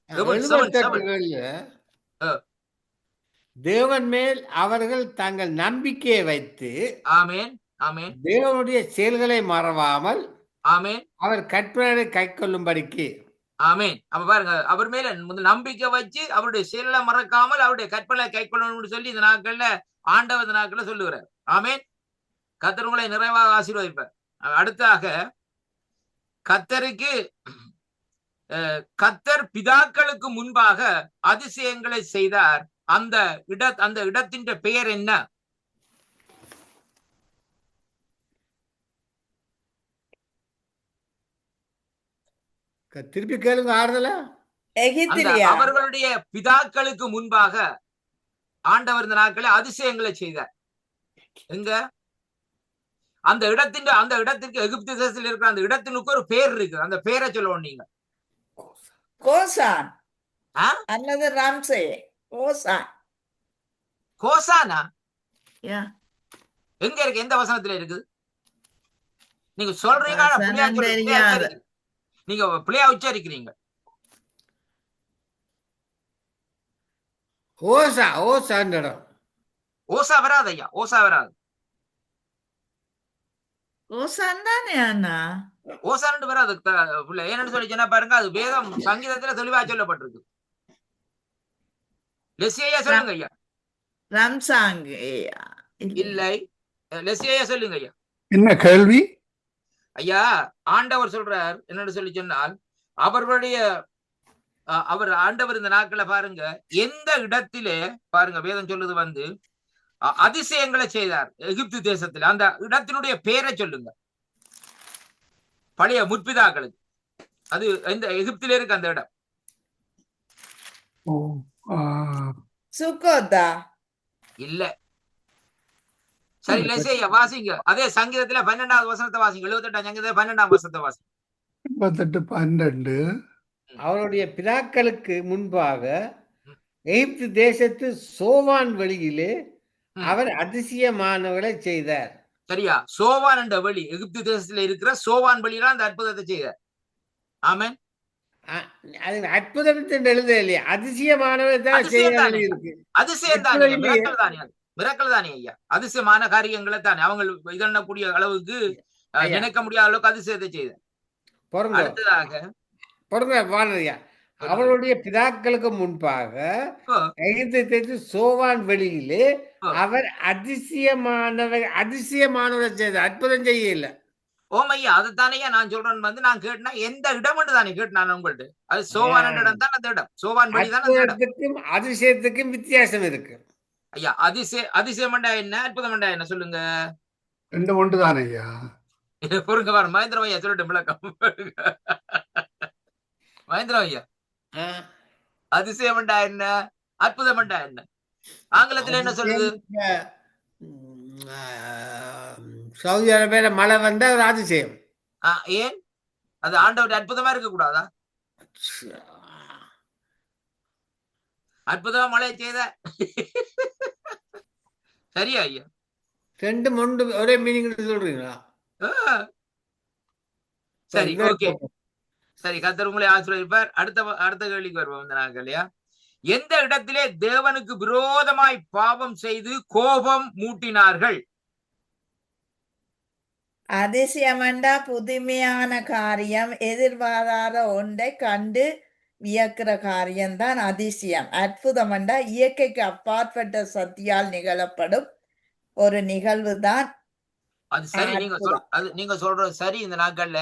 தேவன் மேல் அவர்கள் தங்கள் நம்பிக்கையை வைத்து,
ஆமென் ஆமென்,
தேவனுடைய செயல்களை மறவாமல்,
ஆமென்,
அவர் கற்பனை கை கொள்ளும்படிக்கு,
ஆமென். அப்ப பாருங்க, அவர் மேல நம்பிக்கை வச்சு அவருடைய செயல்களை மறக்காமல் அவருடைய கற்பனை கை கொள்ளணும்னு சொல்லி இந்த நாட்கள்ல ஆண்டவர் இந்த நாட்கள்ல சொல்லுகிறார். ஆமென். கர்த்தர் உங்களை நிறைவாக ஆசீர்வதிப்பார். அடுத்தாக கர்த்தர் பிதாக்களுக்கு முன்பாக அதிசயங்களை செய்தார். அந்த இடத்தின் பெயர் என்ன?
திருப்பி கேளுங்க ஆறுதலா.
அந்த
எகிப்திலியா?
அவர்களுடைய பிதாக்களுக்கு முன்பாக ஆண்டவர் இந்த நாட்களில் அதிசயங்களை செய்தார். எங்க அந்த இடத்திற்கு எகிப்து தேசத்தில் இருக்கிற அந்த இடத்தினுக்கு ஒரு பேர் இருக்கு. அந்த பேரை சொல்லணும் நீங்க.
கோசான்
ஆ?
அல்லது ராம்சே. கோசான்.
கோசானா
யா.
எங்க இருக்கு? எந்த வசனத்துல இருக்குது? நீங்க சொல்றீங்க, ஆனா
வசனம்
பிள்ளையா சொல்லி- பிள்ளையா
தெரியாது.
உச்சரிக்கிறீங்க. நீங்க பிள்ளையா உச்சரிக்கிறீங்க.
ஓசான்ற இடம்.
ஓசா வராது ஐயா, ஓசா வராது.
கோசான் தானே அண்ணா?
ஓசான்னு வராது பிள்ளை. என்னன்னு சொல்லி சொன்னா பாருங்க, அது வேதம் சங்கீதத்துல தெளிவா சொல்லப்பட்டிருக்கு. லெசியா சொல்லுங்க ஐயா.
ரம்சாங்.
இல்லை, லெசியா சொல்லுங்க ஐயா.
என்ன கேள்வி?
ஐயா, ஆண்டவர் சொல்றார் என்னன்னு சொல்லி சொன்னால், அவர் ஆண்டவர் இந்த நாட்களை பாருங்க, எந்த இடத்திலே பாருங்க வேதம் சொல்லுது வந்து அதிசயங்களை செய்தார் எகிப்து தேசத்துல. அந்த இடத்தினுடைய பேரை சொல்லுங்க பழைய முற்பிதாக்களுக்கு. அது எந்த எகிப்திலே இருக்கு அந்த இடம்?
ஓ, ஆ,
சுக்கோத்தா.
இல்ல. சரி லெசையா வாசிங்க. அதே சங்கீதத்துல 12வது வசனத்தை வாசிங்க. 78ஆம் சங்கீதத்துல 12ஆம் வசனத்தை வாசிங்க.
28:12.
அவருடைய பிதாக்களுக்கு முன்பாக எகிப்து தேசத்து சோவான் வெளியிலே அவர் அதிசயமானவர்களை செய்தார்.
சரியா? சோவான் என்ற வெளி, எகிப்து தேசத்துல இருக்கிற சோவான் வெளியில அந்த அற்புதத்தை செய்தார். ஆமென்.
அது அற்புதம் எழுத இல்லையா? அதிசயமானவர் தான்
அதிசயம் தானே.
செய்ய இருக்கு.
அதிசயம் தானே, மிரக்கல் தானே, அது மிரக்கல் தானே ஐயா. அதிசயமான காரியங்களை தானே அவங்க இதண்ணக்கூடிய அளவுக்கு நினைக்க முடியாத அளவுக்கு அதிசயத்தை செய்தார்.
பொறுங்க
அடுத்ததாக
பொறுங்க வாழறியா. அவருடைய பிதாக்களுக்கு முன்பாக எகிப்து தேசத்து சோவான் வெளியிலே அவர் அதிசயமானவரை செய்தார். அற்புதம் செய்ய இல்ல.
ஓமையா, அதுதானையா நான் சொல்றேன் வந்து நான் கேட்டேன்னா எந்த இடம் தானே கேட்டேன் உங்கள்ட்ட. அது சோவான் இடம் தான் அந்த இடம். சோவான் வெளி தான் அந்த இடம்.
அற்புதத்துக்கும் அதிசயத்துக்கும் வித்தியாசம் இருக்கு
ஐயா. அதிசயம்டா என்ன, அற்புதம்டா என்ன சொல்லுங்க.
2 ஒன்று தானே ஐயா?
பொறுங்க பாரு மகேந்திரம் ஐயா சொல்லட்டும் விளக்கம். மகேந்திரம் ஐயா, அதிசயம்டா என்ன, அற்புதம்டா என்ன? ஆங்கிலத்துல என்ன சொல்லுது?
சவுதி அரேபியால மழை வந்தா ஒரு அதிசயம்.
ஏன் அது ஆண்டவர் அற்புதமா இருக்க கூடாதா? அற்புதமா மழை செய்த. சரியா ஐயா?
2 ஒன்று ஒரே மீனிங் சொல்றீங்களா?
சரி, ஓகே. சரி, கர்த்தர் உங்களை ஆசீர்வதிப்பார். அடுத்த கேள்விக்கு வருவோம் இந்த நாட்கள் இல்லையா? எந்த இடத்திலே தேவனுக்கு விரோதமாய் பாவம் செய்து கோபம் மூட்டினார்கள்?
அதிசயமண்டா புதுமையான காரியம், எதிர்பாராத ஒன்றை கண்டு வியக்கிற காரியம்தான் அதிசயம். அற்புதமண்டா இயற்கைக்கு அப்பாற்பட்ட சக்தியால் நிகழப்படும் ஒரு நிகழ்வு தான்.
அது சரி, நீங்க சொல்றது சரி இந்த நாட்கள்ல.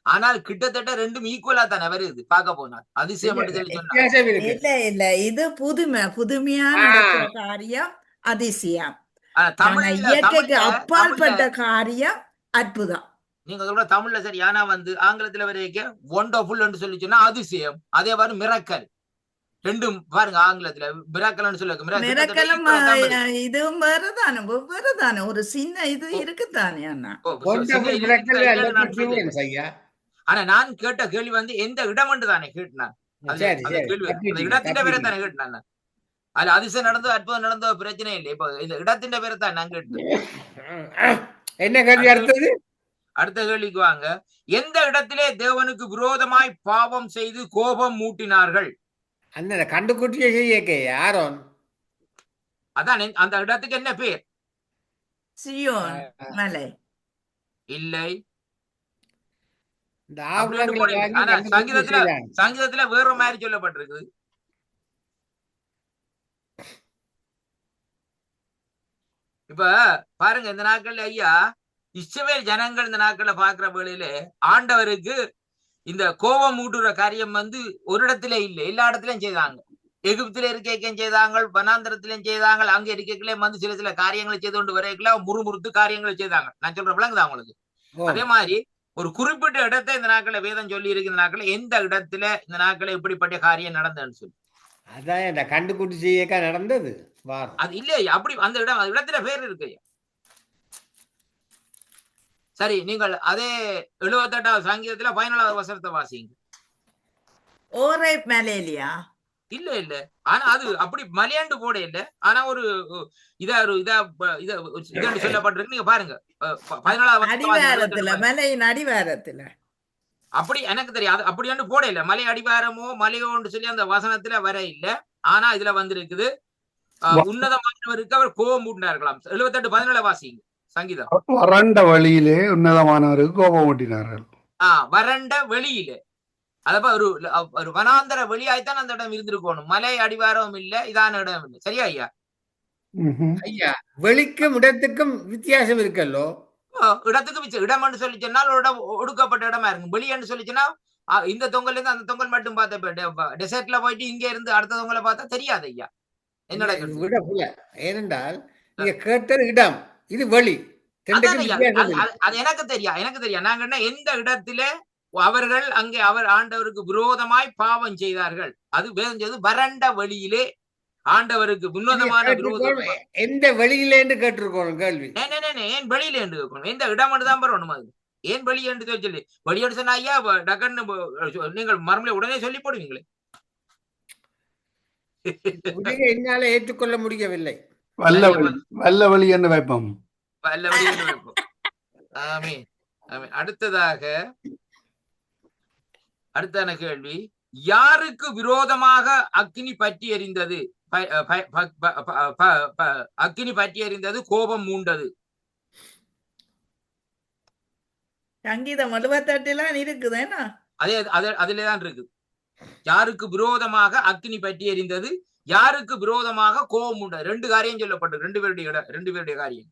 ஆனால் கிட்டத்தட்ட ரெண்டும் ஈக்குவலா தானே வருது பார்க்க போனால். அதிசயம்
இல்ல இது புதுமையான நடக்கிற காரியம் அதிசயம். இயற்கைக்கு அப்பாற்பட்ட காரியம் அற்புதம்.
நீங்க சொல்ற தமிழ்ல சரி. ஆனா வந்து ஆங்கிலத்துல வரைக்கும் ஒண்டர்ஃபுல் என்று சொல்லி சொன்னா அதிசயம். அதே மாதிரி மிரக்கல். ரெண்டும் பாருங்க ஆங்கிலத்துல மிரக்கல்னு சொல்லுங்க.
மிரக்கலும் இதுவும் வேறதானே ஒரு சின்ன இது இருக்குதானே அண்ணா.
ஆனா நான் கேட்ட கேள்வி வந்து எந்த இடம் என்று தானே கேட்டான். அந்த இடத்தின் பேரை தானே கேட்டான். அதுல அதிசயம் நடந்தோ அற்புதம் நடந்தோ பிரச்சனை இல்லை. இப்போ இந்த இடத்தின் பேரை தான் நான் கேட்டேன்.
என்ன கேள்வி?
அடுத்த கேள்விக்கு வாங்க. எந்த இடத்திலே தேவனுக்கு விரோதமாய் பாவம் செய்து கோபம் மூட்டினார்கள்?
அந்த கண்டுக்குட்டிய செய்ய யாரோன்?
அதான் அந்த இடத்துக்கு என்ன பேர்?
சியோன் மலை.
இல்லை.
இந்த
சங்கீதத்துல வேற மாதிரி சொல்லப்பட்டிருக்கு. இப்ப பாருங்க இந்த நாட்கள்ல ஐயா, இஸ்ரவேல் ஜனங்கள் இந்த நாட்கள்ல பாக்குற வேளையில ஆண்டவருக்கு இந்த கோபம் மூட்டுற காரியம் வந்து ஒரு இடத்துல இல்லை, எல்லா இடத்துலயும் செய்தாங்க. எகிப்துல இருக்கையும் செய்தாங்க, வனாந்திரத்திலையும் செய்தாங்க, அங்க இருக்கைகளே வந்து சில காரியங்களை செய்து கொண்டு வரைக்கல முறுமுறுத்து காரியங்களை செய்தாங்க. நான் சொல்றேன் விளங்குதா உங்களுக்கு? அதே மாதிரி ஒரு குறிப்பிட்ட இடத்தை இந்த நாட்களை வேதம் சொல்லி இருக்கு. இந்த நாட்களை எந்த இடத்துல இந்த நாட்களை இப்படிப்பட்ட காரியம் நடந்ததுன்னு சொல்லி
அதான் இந்த கண்டுக்குட்டி செய்யக்கா நடந்தது வாரம்.
அது இல்லையா? அப்படி அந்த இடத்துல பேர் இருக்கு. சரி, நீங்கள் அதே 78வது சங்கீதத்துல 14வது வசனத்தை வாசிங்க.
ஓரை மலேலியா
இல்ல இல்ல, ஆனா அது அப்படி மலையாண்டு போட இல்ல. ஆனா ஒரு இதா சொல்லப்பட்டிருக்கு. நீங்க பாருங்க 14வது
அடிவாரத்துல, மலையின் அடிவாரத்துல.
அப்படி எனக்கு தெரியாது. அப்படியாண்டு போட இல்ல. மலை அடிவாரமோ மலையோன்னு சொல்லி அந்த வசனத்துல வர இல்ல. ஆனா இதுல வந்திருக்குது உன்னதமானவருக்கு அவர் கோபம் ஊட்டினார்களாம். 78:14 வாசிங்க சங்கீதம்.
வறண்ட வழியிலே உன்னதமானவருக்கு கோபம் ஊட்டினார்கள்.
வறண்ட வெளியில, அதப்ப ஒரு வனாந்தர வெளியாய்த்தான் அந்த இடம் இருந்திருக்கணும். மலை அடிவாரம் இல்ல, இதான இடம் இல்லை. சரியா ஐயா?
ஐயா, வெளிக்கும் இடத்துக்கும் வித்தியாசம் இருக்கல்லோ.
இடத்துக்கு இடம்னு சொல்லி சொன்னால் ஒரு இடம் ஒடுக்கப்பட்ட இடமா இருக்கும். வெளியன்னு சொல்லி சொன்னா இந்த தொங்கல் இருந்து அந்த தொங்கல் மட்டும் பார்த்த டெசர்ட்ல போயிட்டு இங்க இருந்து அடுத்த தொங்கலை பார்த்தா தெரியாது ஐயா. என்னடா
ஏனென்றால் நீங்க கேட்டது இடம், இது வெளி.
அது எனக்கு தெரியும். நாங்க என்ன எந்த இடத்துல அவர்கள் அங்கே ஆண்டவருக்கு விரோதமாய் பாவம் செய்தார்கள், அது வேதம் செய்து வறண்ட வெளியிலே ஆண்டவருக்கு உன்னதமான விரோதம்.
எந்த வெளியில கேட்டிருக்கோம் கேள்வி.
ஏன் வெளியில கேட்கணும்? எந்த இடம் தான் வரணும். அது ஏன் வெளி என்று சொல்லி வெளியோடு சொன்னா ஐயா டக்குன்னு நீங்கள் மறுமொழி உடனே சொல்லி போடுவீங்களே.
என்னால ஏற்றுக்கொள்ள முடியவில்லை.
வல்ல வழி என்று வைப்போம்.
ஆமீன். அடுத்ததாக அடுத்தான கேள்வி, யாருக்கு விரோதமாக அக்கினி பற்றி எரிந்தது? அக்கினி பற்றி எரிந்தது, கோபம் மூண்டது.
சங்கீதம் 78 இருக்குதுன்னா
அதுலதான் இருக்கு. யாருக்கு விரோதமாக அக்கினி பற்றி எரிந்தது, யாருக்கு விரோதமாக கோபம் உண்டது. ரெண்டு காரியம் சொல்லப்பட்டது. ரெண்டு பேருடைய காரியம்.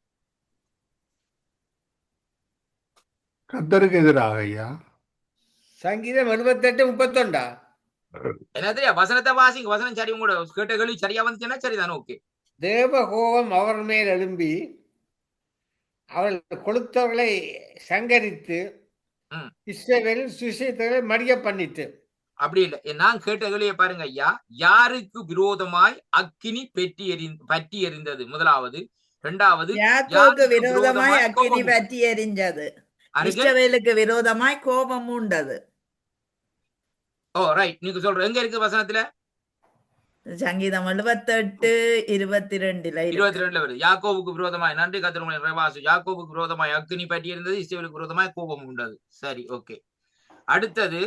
கர்த்தருக்கு எதிராக ஐயா.
சங்கீதம் 78:31.
என்ன தெரியா? வசனத்தை வாசிங்க. வசனம் சரி, உங்களோட கேட்ட கேள்வி சரியா வந்துச்சுன்னா சரிதான். ஓகே.
தேவ கோபம் அவர் மேல் எழும்பி அவர்கள் கொளுத்தவர்களை சங்கரித்து இஸ்ரவேலின் சுவிசேஷத்தை மடிய பண்ணிட்டு.
அப்படி இல்லை. நான் கேட்ட கேள்வியை பாருங்க ஐயா. யாருக்கு விரோதமாய் அக்கினி பற்றி எரிந்தது? முதலாவது. இரண்டாவது,
யாக்கோபுக்கு விரோதமாய் அக்கினி பற்றி எரிந்தது, இஸ்ரவேலுக்கு விரோதமாய் கோபம் உண்டது.
ஓ ரைட். நீங்க சொல்ற எங்க இருக்கு வசனத்துல?
சங்கீதம் 78:22
வருது. யாக்கோபுக்கு விரோதமாய், நன்றி கர்த்தருடைய வாசு, யாக்கோபுக்கு விரோதமாய் அக்கினி பற்றி இருந்தது, இஸ்ரவேலுக்கு விரோதமாய் கோபம் உண்டது. சரி, ஓகே. அடுத்தது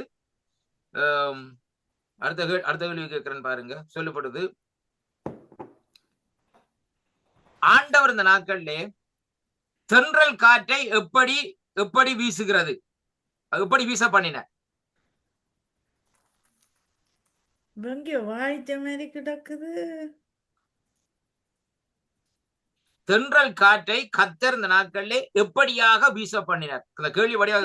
அடுத்த கேள்வி கேட்கிறேன் பாருங்க. சொல்லப்படுது, ஆண்டவர் இந்த நாட்கள்ல தென்றல் காற்றை எப்படி வீசுகிறது, எப்படி வீச பண்ணின?
வாய்ச்ச மாதிரி கிடக்குது.
தென்றல் காற்றை கர்த்தர் இந்த நாட்கள்ல எப்படியாக வீச பண்ணினார்? அந்த கேள்வி வழியாக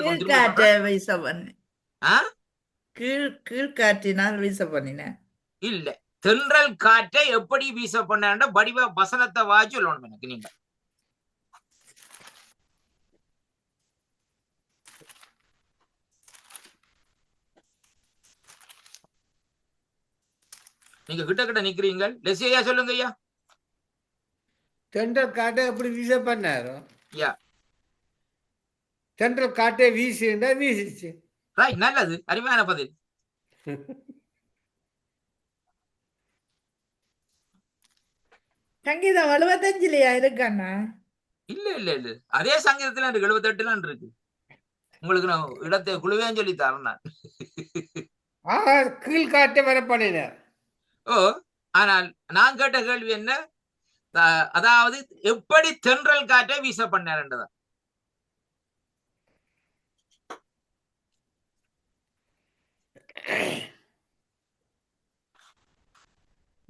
கீழ்காற்றினால் வீச பண்ணின
இல்ல. தென்றல் காற்றை எப்படி வீச பண்ண வடிவ வசனத்தை வாசி சொல்லணும் எனக்கு. நீங்க நீங்க கிட்ட நிக்கிறீங்க. லெசியா சொல்லுங்க ஐயா.
தென்றல் காட்டை எப்படி வீச பண்ணாரோ? தென்றல் காட்டை வீசுண்டா வீசிச்சு.
ரைட், நல்லது, அருமையான பதில்.
சங்கீதம் 75 இருக்கண்ணா?
இல்ல அதே சங்கீதத்துல 78 இருக்கு. உங்களுக்கு நான் இடத்தை குழுவேன்னு சொல்லி தரேன் நான்.
கீழ்காட்டை வர பண்ணினார்.
ஓ, ஆனால் நான் கேட்ட கேள்வி என்ன? அதாவது எப்படி தென்றல் காற்றை வீச பண்ணார்ன்றதான்.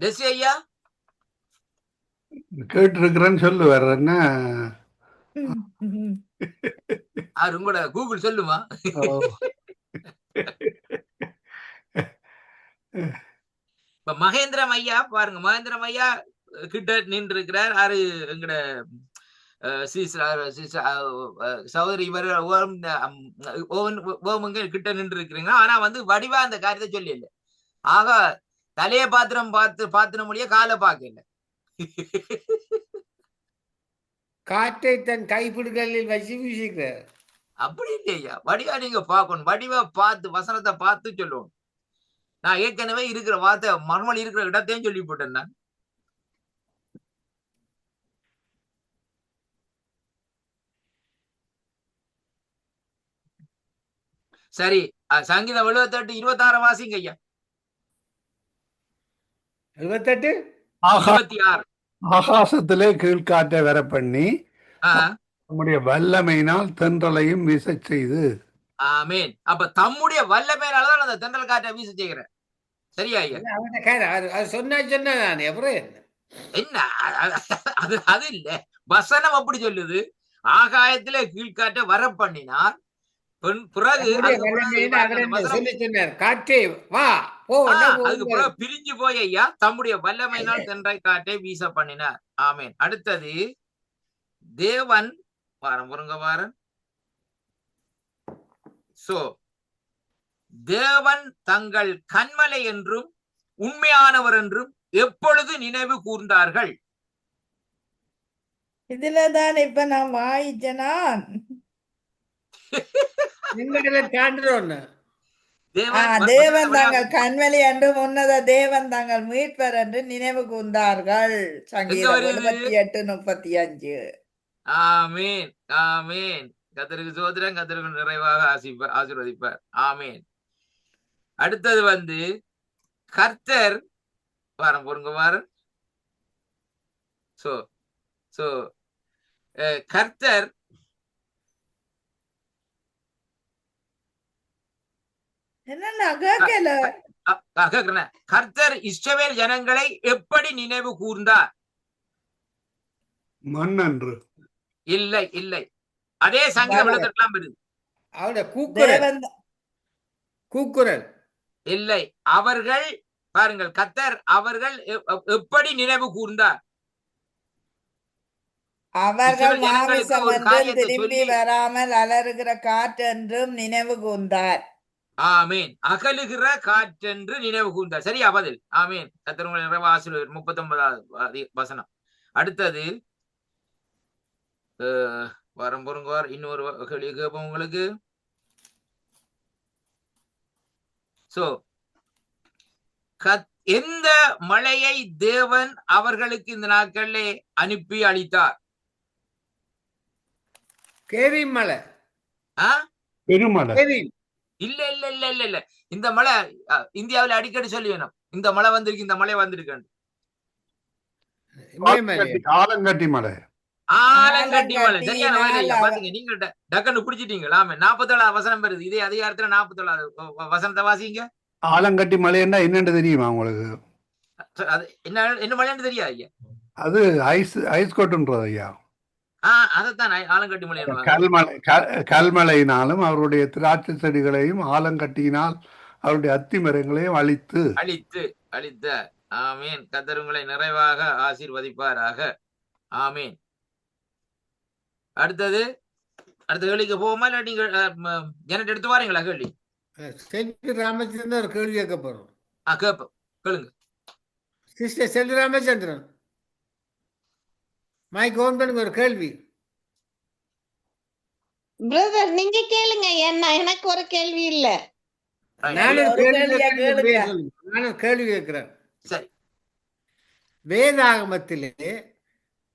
டெசி ஐயா
கேட்டிருக்கிறேன்னு சொல்லுவார். என்ன
கூட கூகுள் சொல்லுமா? இப்ப மகேந்திரம் ஐயா பாருங்க. மகேந்திரம் ஐயா கிட்ட நின்று இருக்கிறார். எங்கட சகோதரி இவர் கிட்ட நின்று இருக்கிறீங்க. ஆனா வந்து வடிவா அந்த காரியத்தை சொல்லி இல்லை. ஆக தலைய பாத்திரம் பாத்தின முடிய காலை பார்க்கல.
காற்றை தன் கைப்பிடுகளில் வச்சு வீசுகிறார்.
அப்படி இல்லையா? வடிவா நீங்க பார்க்கணும். வடிவா பார்த்து வசனத்தை பார்த்து சொல்லணும். நான் ஏற்கனவே இருக்கிற வார்த்தை மர்மல் இருக்கிற இடத்தையும் சொல்லி போட்டேன் நான். சரி, சங்கீதம் 78:26 வாசிங்க ஐயா.
78
26.
ஆகாசத்திலே கீழ்காற்றை வர பண்ணி
ஆஹ்
நம்முடைய வல்லமையினால் தென்றலையும் வீசச் செய்து.
ஆமேன். அப்ப தம்முடைய வல்லமையினாலதான் அந்த தென்றல் காற்றை வீச செய்கிறேன். சரியா ஐயா?
அது சொன்னா நான் அப்புறம்
என்ன அது இல்ல, வசனம் அப்படி சொல்லுது. ஆகாயத்திலே கீழ்காற்றை வர பண்ணினார். பிறகு
காற்றே வா போ,
அதுக்கு பிறகு பிரிஞ்சு போய் ஐயா தம்முடைய வல்லமையினால் தென்றை காற்றை வீச பண்ணினார். ஆமேன். அடுத்தது தேவன் வாரம் சோ தேவன் தங்கள் கன்மலை என்றும் உண்மையானவர் என்றும் எப்பொழுது நினைவு கூர்ந்தார்கள்.
இதுலதான் இப்ப நான் வாயிச்சனான். தேவன் தாங்கள் கண்வெளி என்றும் உன்னத தேவன் தாங்கள் மீட்பர் என்று நினைவு கூர்ந்தார்கள். சங்கீதம் 78:35.
ஆமேன் ஆமேன். கர்த்தருக்கு சோதரம், கர்த்தருக்கு நிறைவாக ஆசீர்வதிப்பார். ஆமேன். அடுத்தது வந்து கர்த்தர் வாரம் சோ சோ கர்த்தர் கர்த்தர் இஸ்ரவேல் ஜனங்களை எப்படி நினைவு கூர்ந்தார்?
மண்ணன்று.
இல்லை இல்லை, அதே சங்கீதம் வருது.
கூக்குரல்
இல்லை, அவர்கள் பாருங்கள், கர்த்தர் அவர்கள் எப்படி நினைவு கூர்ந்தார்?
அவர்கள் மாமிசம் என்றும் திரும்பி வராமல் அலறுகிற காற்றென்றும் நினைவு கூர்ந்தார்.
ஆமேன். அகலுகிற காற்றென்று நினைவு கூர்ந்தார். சரியா பதில்? ஆமேன். கர்த்தர் உங்களை நிறைவாக ஆசீர்வதிப்பார். 39வது வசனம். அடுத்தது வாரம் இன்னொரு கேள்வி கேட்போம் உங்களுக்கு. சோ எந்த மழையை தேவன் அவர்களுக்கு இந்த நாட்களிலே அனுப்பி அளித்தார்?
கேரிமலை.
பெருமலை.
இல்ல இல்ல இல்ல இல்ல இல்ல, இந்த மழை இந்தியாவில் அடிக்கடி சொல்லி வேணும். இந்த மழை வந்திருக்கு, இந்த மழை வந்திருக்கு.
ஆலங்கட்டி மலை.
ஆலங்கட்டி மலை. சரியான பாத்தீங்க, நீங்க டக்குன்னு பிடிச்சிட்டீங்களா? 47வது வசனம் வருது. இதே அதிகாரத்துல 47வது வசனத்தை வாசிங்க.
ஆலங்கட்டி மலைன்னா என்னன்னு தெரியுமா உங்களுக்கு?
என்ன மலைன்னு தெரியாது ஐயா.
அது ஐஸ் கோட்டுன்றது ஐயா.
அதைத்தான் ஆலங்கட்டி மலை.
கல்மலையினாலும் அவருடைய திராட்சை செடிகளையும் ஆலங்கட்டியினால் அவருடைய அத்தி மரங்களையும் அழித்து
அழித்த. ஆமீன். கர்த்தர் உங்களை நிறைவாக ஆசீர்வதிப்பாராக. ஆமீன். அடுத்த கேள்விக்கு போவோமா? இல்ல நீங்க எனக்கு எடுத்து வாரீங்களா கேள்வி?
ராமச்சந்திரன் ஒரு கேள்வி கேட்க போறோம்.
கேட்போம், கேளுங்க.
சிஸ்டர் செல்வி ராமச்சந்திரன், மைக் ஓன் பண்ணுங்க. ஒரு கேள்வி.
பிரதர் நீங்க கேளுங்க. என்ன எனக்கு ஒரு கேள்வி இல்ல.
நானும் கேள்வி கேட்கிறேன்.
சரி.
வேதாகமத்திலே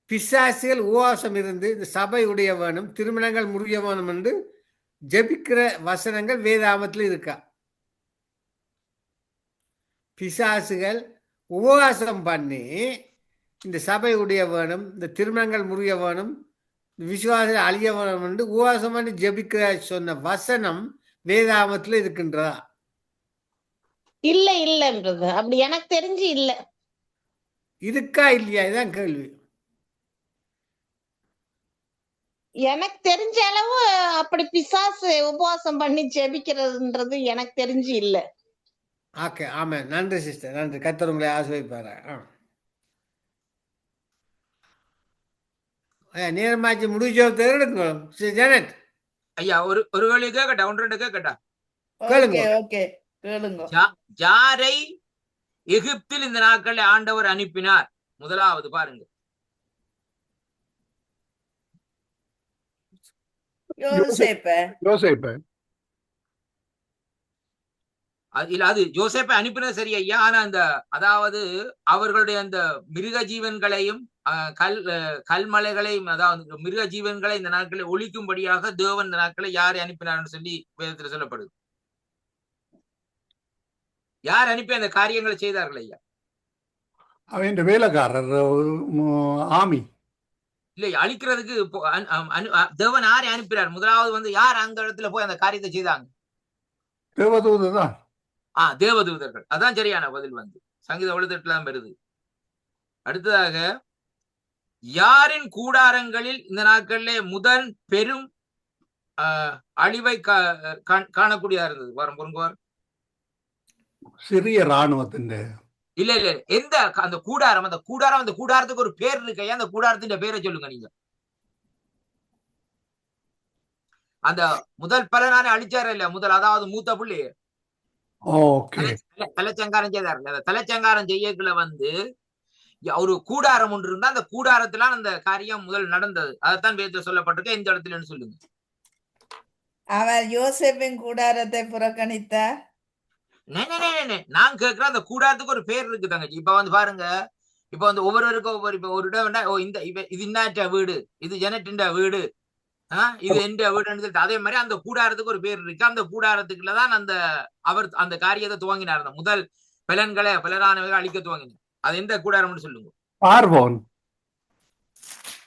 பிசாசுகள் உபவாசம் இருந்து இந்த சபை உடைய வேணும், திருமணங்கள் முடிய வேணும் என்று ஜெபிக்கிற வசனங்கள் வேதாகமத்தில் இருக்கா? பிசாசுகள் உபவாசம் பண்ணி இந்த சபை உடைய வேணும், இந்த திருமணங்கள் முறிய வேணும், விசுவாசம் அழிய வேணும் என்று உபவாசம் பண்ணி ஜெபிக்கிற சொன்ன வசனம் வேதாகமத்தில் இருக்கின்றதா?
இல்ல இல்ல பிரதர், அப்படி எனக்கு தெரிஞ்சு இல்ல.
இருக்கா இல்லையா? இதுதான் கேள்வி.
எனக்கு தெரிஞ்ச அளவு அப்படி பிசாசு உபவாசம் பண்ணி ஜெபிக்கிறதுன்றது எனக்கு தெரிஞ்சு இல்ல.
ஓகே, ஆமா. நன்றி சிஸ்டர், நன்றி. கர்த்தர் உங்களை ஆசீர்வதிப்பாரா. நேரமாச்சு முடிஞ்சோத்தை எடுங்க சிஸ்டர் ஜானட்
ஐயா ஒரு கேள்வி கேட்கட்டா, ஒன்று ரெண்டு கேட்கட்டா.
கேளுங்க.
ஓகே ஓகே கேளுங்க.
யாரை எகிப்தில் இந்த நாட்களில் ஆண்டவர் அனுப்பினார்? முதலாவது பாருங்க.
யோசேப்ப
இல்ல, அது யோசேப்பை அனுப்பினது சரி ஐயா. ஆனா அந்த அதாவது அவர்களுடைய அந்த மிருக ஜீவன்களையும் கல்மலைகளையும், அதாவது மிருக ஜீவன்களை இந்த நாட்களை ஒழிக்கும்படியாக தேவன் இந்த நாட்களை யாரை அனுப்பினார்னு சொல்லி வேதத்தில் சொல்லப்படுது. யார் அனுப்பி அந்த காரியங்களை செய்தார்கள் ஐயா?
அவன் வேலைக்காரர் ஆமி
இல்லை, அழிக்கிறதுக்கு தேவன் யாரை அனுப்பினார்? முதலாவது வந்து யார் அந்த இடத்துல போய் அந்த காரியத்தை செய்தாங்க?
தேவதூதர் தான்.
தேவதூதர்கள். அதான் சரியான பதில். வந்து சங்கீத 78 வருது. அடுத்ததாக யாரின் கூடாரங்களில் இந்த நாட்களிலே முதல் பெரும் அழிவை காணக்கூடியதா இருந்தது? பொருங்குவார்.
சிறிய இராணுவத்தின்
இல்ல இல்ல, எந்த அந்த கூடாரம், அந்த கூடாரத்துக்கு ஒரு பேர் இருக்கையா? அந்த கூடாரத்தின் பேரை சொல்லுங்க நீங்க. அந்த முதல் பலனானே அழிச்சார இல்ல, முதல் அதாவது மூத்த புள்ளி தலைச்சங்காரம் செய்தார். அந்த தலைச்சங்காரம் செய்யக்குள்ள வந்து ஒரு கூடாரம் ஒன்று இருந்தா அந்த கூடாரத்துல அந்த காரியம் முதல் நடந்தது. அதைத்தான் வேதத்துல சொல்லப்பட்டிருக்க. எந்த இடத்துல சொல்லுங்க.
அவர் யோசேப்பின் கூடாரத்தை புறக்கணித்தார்.
நான் கேட்கிறேன், அந்த கூடாரத்துக்கு ஒரு பேர் இருக்கு தங்கச்சி. இப்ப வந்து பாருங்க, இப்ப வந்து ஒவ்வொருவருக்கும் ஒவ்வொரு, இப்ப ஒரு இடம் வேண்டாம், இது இன்னாற்ற வீடு, இது ஜெனட்டின் வீடு, இது எந்த வீடுன்னு சொல்லிட்டு, அதே மாதிரி அந்த கூடாரத்துக்கு ஒரு பேர் இருக்கு. அந்த கூடாரத்துக்குள்ளதான் அவர் அந்த காரியத்தை துவங்கினார். அந்த முதல் பலனானவர்கள் அழிக்க துவங்கினார். அது எந்த கூடாரம்னு சொல்லுங்க.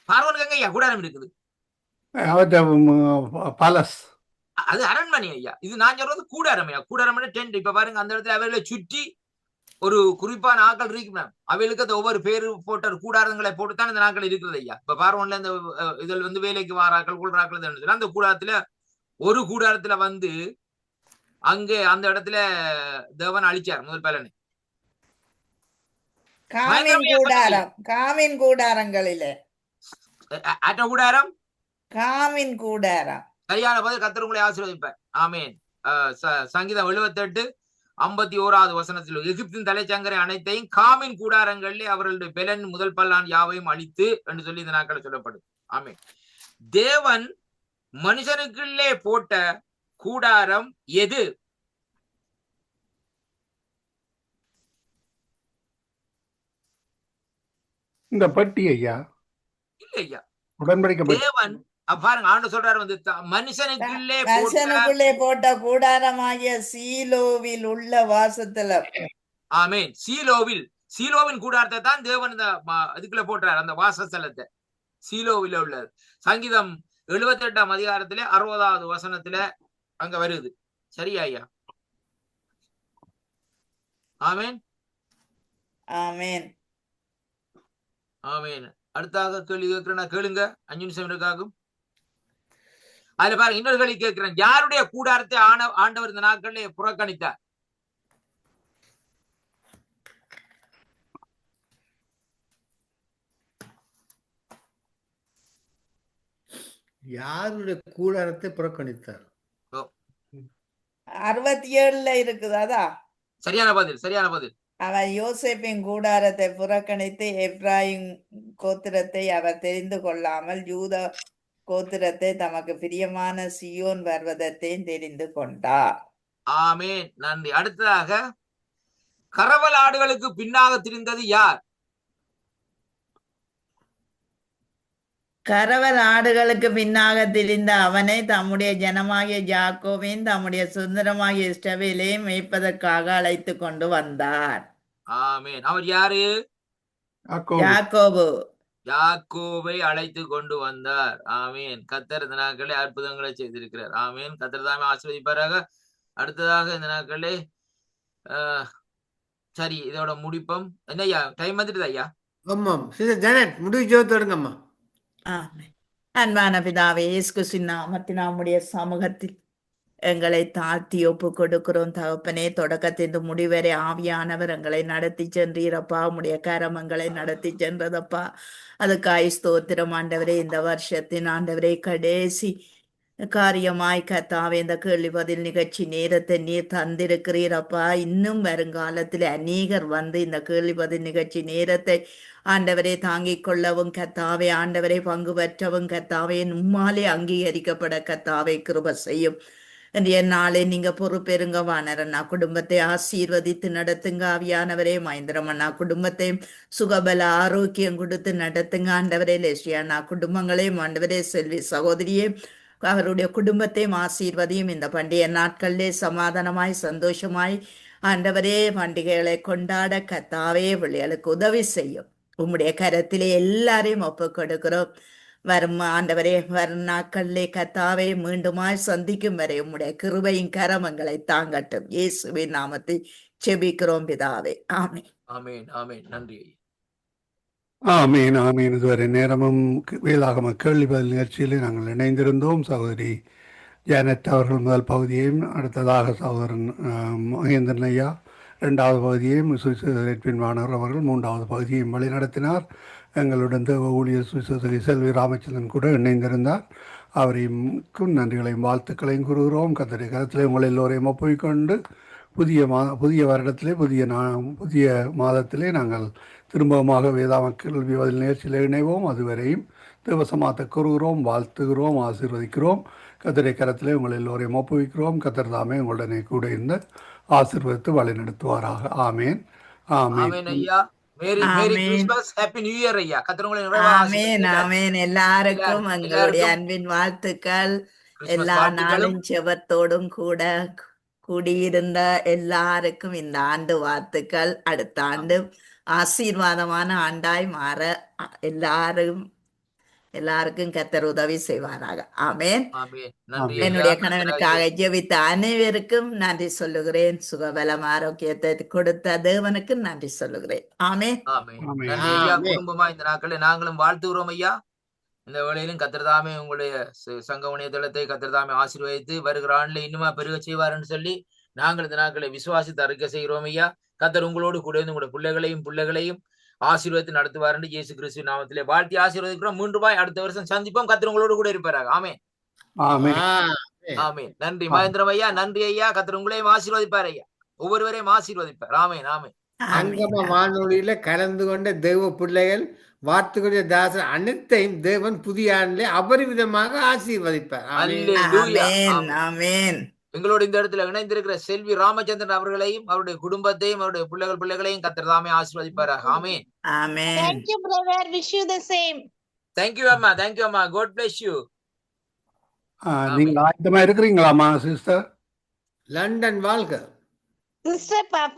பார்வோனுக்கு ஐயா கூடாரம் இருக்குது. அது அரண்மனை ஐயா. இது நான் சொல்றது கூடாரம் ஐயா. கூடாரம் டென்ட். இப்ப பாருங்க, அந்த இடத்துல அவர்களை சுற்றி ஒரு குறிப்பான ஆக்கள் இருக்கு. அவைகளுக்கு அந்த ஒவ்வொரு பேரு போட்ட கூடாரங்களை போட்டுத்தான் இந்த நாட்கள் இருக்கிறது ஐயா. இப்ப பார்வோன்ல இந்த இதில் வந்து வேலைக்கு வாராக்கள் கொள்றாக்கள், அந்த கூடாரத்துல ஒரு கூடாரத்துல வந்து அங்கே அந்த இடத்துல தேவன் அழிச்சார் முதல் பலனை.
காமின் கூடாரங்களிலே
கூடாரம்,
காமின் கூடாரம்.
சரியான பதில். கர்த்தர் உங்களை ஆசீர்வதிப்பார். ஆமேன். சங்கீதம் 78:51 வசனத்தில் எகிப்தின் தலைச்சங்கரை அனைத்தையும் காமின் கூடாரங்களிலே அவர்களுடைய பெலன் முதல் பல்லான் யாவையும் அழித்து என்று சொல்லி இந்த நாட்கள் சொல்லப்படுது. ஆமேன். தேவன் மனுஷனுக்குள்ளே போட்ட கூடாரம் எது?
இந்த பட்டி ஐயா.
இல்ல ஐயா,
உடன்படிக்கை.
தேவன் பாருங்க, ஆண்டு சொல்றாரு வந்து
மனுஷனுக்குள்ளே போட்ட கூடாரமாகிய சீலோவில் உள்ள வாசத்துல.
ஆமேன். சீலோவின் கூடாரத்தை தான் தேவன் அதுக்குள்ள போட்டார், அந்த வாசஸ்தலத்தை. சீலோவில் உள்ளது. சங்கீதம் 78 60 வசனத்துல அங்க வருது. சரியா ஐயா? ஆமேன்
ஆமேன்
ஆமேன். அடுத்தாக கேள்வி கேட்கிறேன், கேளுங்க. 5 நிமிஷம் இருக்காகும். அதுல பாருங்க, இன்னொரு கேள்வி கேட்கிறேன். யாருடைய கூடாரத்தை ஆண்டவர் இந்த நாட்களிலே புறக்கணித்தார்?
யாருடைய கூடாரத்தை புறக்கணித்தார்?
67 இருக்குது. அதான்
சரியான பதில்.
அவர் யோசேப்பின் கூடாரத்தை புறக்கணித்து எப்ராயிம் கோத்திரத்தை அவர் தெரிந்து கொள்ளாமல் யூதா கோத்திரத்தை தமக்கு பிரியமான சியோன் பர்வதத்தையும் தெரிந்து கொண்டார்.
ஆமேன். நன்றி. அடுத்ததாக கரவல் ஆடுகளுக்கு பின்னாக திரிந்தது யார்?
கரவல் ஆடுகளுக்கு பின்னாக திரிந்த அவனை தம்முடைய ஜனமாகிய யாக்கோபையும் தம்முடைய சுதந்திரமாகிய இஸ்ரவேலையும் மேய்ப்பதற்காக அழைத்து கொண்டு வந்தார்.
ஆமேன். அவர் யாரு? யாக்கோபை அழைத்து கொண்டு வந்தார். ஆமேன். கர்த்தர் இந்த நாட்களே அற்புதங்களை செய்திருக்கிறார். ஆமேன். கர்த்தர் தாமே ஆசீர்வதிப்பாராக. அடுத்ததாக இந்த நாட்களே சரி, இதோட முடிப்போம். என்னய்யா, டைம் வந்துடுது ஐயா?
ஆமாம் ஜானட், முடிவு தொடங்கம்மா.
அன்பான பிதாவே, இயேசு கிறிஸ்துவின் நாமத்தில் நம்முடைய சமூகத்தில் எங்களை தாழ்த்தி ஒப்பு கொடுக்கிறோம் தகப்பனே. தொடக்கத்தின் முடிவரை ஆவியானவர் எங்களை நடத்தி சென்றீரப்பா. உம்முடைய கரம் எங்களை நடத்தி சென்றதப்பா. அதுக்காய் ஸ்தோத்திரம் ஆண்டவரே. இந்த வருஷத்தின் ஆண்டவரே கடைசி காரியமாய் கர்த்தாவே இந்த கேள்வி பதில் நிகழ்ச்சி நேரத்தை நீர் தந்திருக்கிறீரப்பா. இன்னும் வருங்காலத்தில் அநேகர் வந்து இந்த கேள்வி பதில் நிகழ்ச்சி நேரத்தை ஆண்டவரை தாங்கிக் கொள்ளவும் கர்த்தாவே, ஆண்டவரை பங்கு பெற்றவும் கர்த்தாவே, உம்மாலே அங்கீகரிக்கப்பட கர்த்தாவே கிருபை செய்யும். இன்றைய நாளை நீங்க பொறுப்பெருங்க வானரண்ணா குடும்பத்தை ஆசீர்வதித்து நடத்துங்க ஆவியானவரே. மகேந்திரமண்ணா குடும்பத்தையும் சுகபல ஆரோக்கியம் கொடுத்து நடத்துங்க ஆண்டவரே. லெஸ்ரியாண்ணா குடும்பங்களையும் ஆண்டவரே, செல்வி சகோதரியே அவருடைய குடும்பத்தையும் ஆசீர்வதியும். இந்த பண்டிகை நாட்களிலே சமாதானமாய் சந்தோஷமாய் ஆண்டவரே பண்டிகைகளை கொண்டாட கர்த்தாவே பிள்ளைகளுக்கு உதவி செய்யும். உம்முடைய கரத்திலே எல்லாரையும் ஒப்பு கொடுக்கிறோம். வரும் ஆண்டவரே வரும் நாட்களிலே கர்த்தாவே மீண்டுமாய் சந்திக்கும் வரை உம்முடைய கிருபையின் கரமங்களை தாங்கட்டும். இயேசுவின் நாமத்தை செபிக்கிறோம் பிதாவே. ஆமென்.
ஆமென் ஆமென். நன்றி.
ஆமீன் ஆமீன். இதுவரை நேரமும் வேதாகம கேள்வி பதில் நிகழ்ச்சியிலே நாங்கள் இணைந்திருந்தோம். சகோதரி ஜானட் அவர்கள் முதல் பகுதியையும், அடுத்ததாக சகோதரன் மகேந்திரன் ஐயா இரண்டாவது பகுதியையும், சுவிசேஷன் வானவர் அவர்கள் மூன்றாவது பகுதியையும் வழிநடத்தினார். எங்களுடன் தேவ ஊழியர் சுவிசேஷரி செல்வி ராமச்சந்திரன் கூட இணைந்திருந்தார். அவரையும் நன்றிகளையும் வாழ்த்துக்களையும் கூறுகிறோம். கர்த்தருடைய கரத்திலே உங்கள் எல்லோரையும் ஒப்புக்கொண்டு புதிய வருடத்திலே புதிய மாதத்திலே நாங்கள் திரும்பமாக வேதாகம கேள்வி பதில் நிகழ்ச்சியில் இணைவோம். அதுவரையும் தேவசமாத்த கூறுகிறோம், வாழ்த்துகிறோம், ஆசீர்வதிக்கிறோம். கர்த்தருடைய கரத்திலே உங்கள் எல்லோரையும் ஒப்புவிக்கிறோம். கர்த்தர் தாமே உங்களுடனே கூட இருந்து ஆசீர்வதித்து வழி நடத்துவாராக. ஆமேன் ஆமேன்.
ஆமென் ஐயா. மேரி
ஆமென்.
கிறிஸ்மஸ், ஹாப்பி நியூ இயர் ஐயா. கர்த்தர் உங்களை நிறைவாக
ஆமென்
ஆசீர்வதிப்பார்.
ஆமென். எல்லாருக்கும் எங்களுடைய
எல்லாருக்கும்
அன்பின் வாழ்த்துக்கள்.
கிறிஸ்மஸ்
எல்லா
வாழ்த்துக்களும்.
நாளும் செபத்தோடும் கூட கூடியிருந்த எல்லாருக்கும் இந்த ஆண்டு வாழ்த்துக்கள். அடுத்த ஆண்டு ஆசீர்வாதமான ஆண்டாய் மாற எல்லாருக்கும் கர்த்தர் உதவி செய்வாராக. ஆமென்.
ஆமென். நன்றி ஐயா.
என்னுடைய
கர்த்தராகிய
கணவனுக்காக ஜெபித்த அனைவருக்கும் நன்றி சொல்லுகிறேன். சுகபலம் ஆரோக்கியத்தை கொடுத்த தேவனுக்கு நன்றி சொல்லுகிறேன். ஆமென்.
ஆமென்.
ஆமென்.
நன்றி ஐயா.
ஆமென்.
குடும்பமா இந்த நாட்களில் நாங்களும் வாழ்த்துகிறோம் ஐயா. இந்த வேளையிலும் கர்த்தர் தாமே உங்களுடைய சங்க இணையதளத்தை கர்த்தர் தாமே ஆசீர்வதித்து வருகிற ஆண்டில் இன்னுமா பெருக செய்வார்னு சொல்லி நாங்கள் இந்த நாட்களை விசுவாசித்து அறிக்கை செய்கிறோம் ஐயா. கர்த்தர் உங்களோடு கூட இருந்து உங்களுடைய பிள்ளைகளையும் ஆசீர்வதித்து நடத்துவார் என்று இயேசு கிறிஸ்து நாமத்திலே வாழ்த்தி ஆசீர்வதிக்கிறோம். மீண்டும் அடுத்த வருஷம் சந்திப்போம். கர்த்தர் உங்களோடு கூட இருப்பாராக. ஆமென்
ஆமேன்.
ஆமென். நன்றி மகேந்திரம் ஐயா. நன்றி ஐயா. கர்த்தர் உங்களையும் ஆசீர்வதிப்பார் ஐயா. ஒவ்வொருவரையும் ஆசீர்வதிப்பார். ஆமென் ஆமென்.
அங்கம வானொலியில கலந்து கொண்ட தேவ பிள்ளைகள் வார்த்தைகளுடைய தாசர் அனைத்தையும் தேவன் புதிய ஆண்டிலே அபரிவிதமாக ஆசீர்வதிப்பார். ஆமென்.
அல்லேலூயா.
ஆமென்
ஆமென்.
ஆமென்.
எங்களோடு இந்த இடத்துல இணைந்திருக்கிற செல்வி ராமச்சந்திரன் அவர்களையும் அவருடைய குடும்பத்தையும் அவருடைய பிள்ளைகளையும் கர்த்தர் தாமே ஆசீர்வதிப்பாராக. ஆமென்.
ஆமென்.
Thank you, brother. Wish you the same.
Thank you அம்மா. தேங்க்யூ அம்மா. God bless you.
நீங்கள் ஆயத்தமா இருக்கிறீங்களாம்மா சிஸ்டர்?
லண்டன் வாழ்க.
Sister Papa.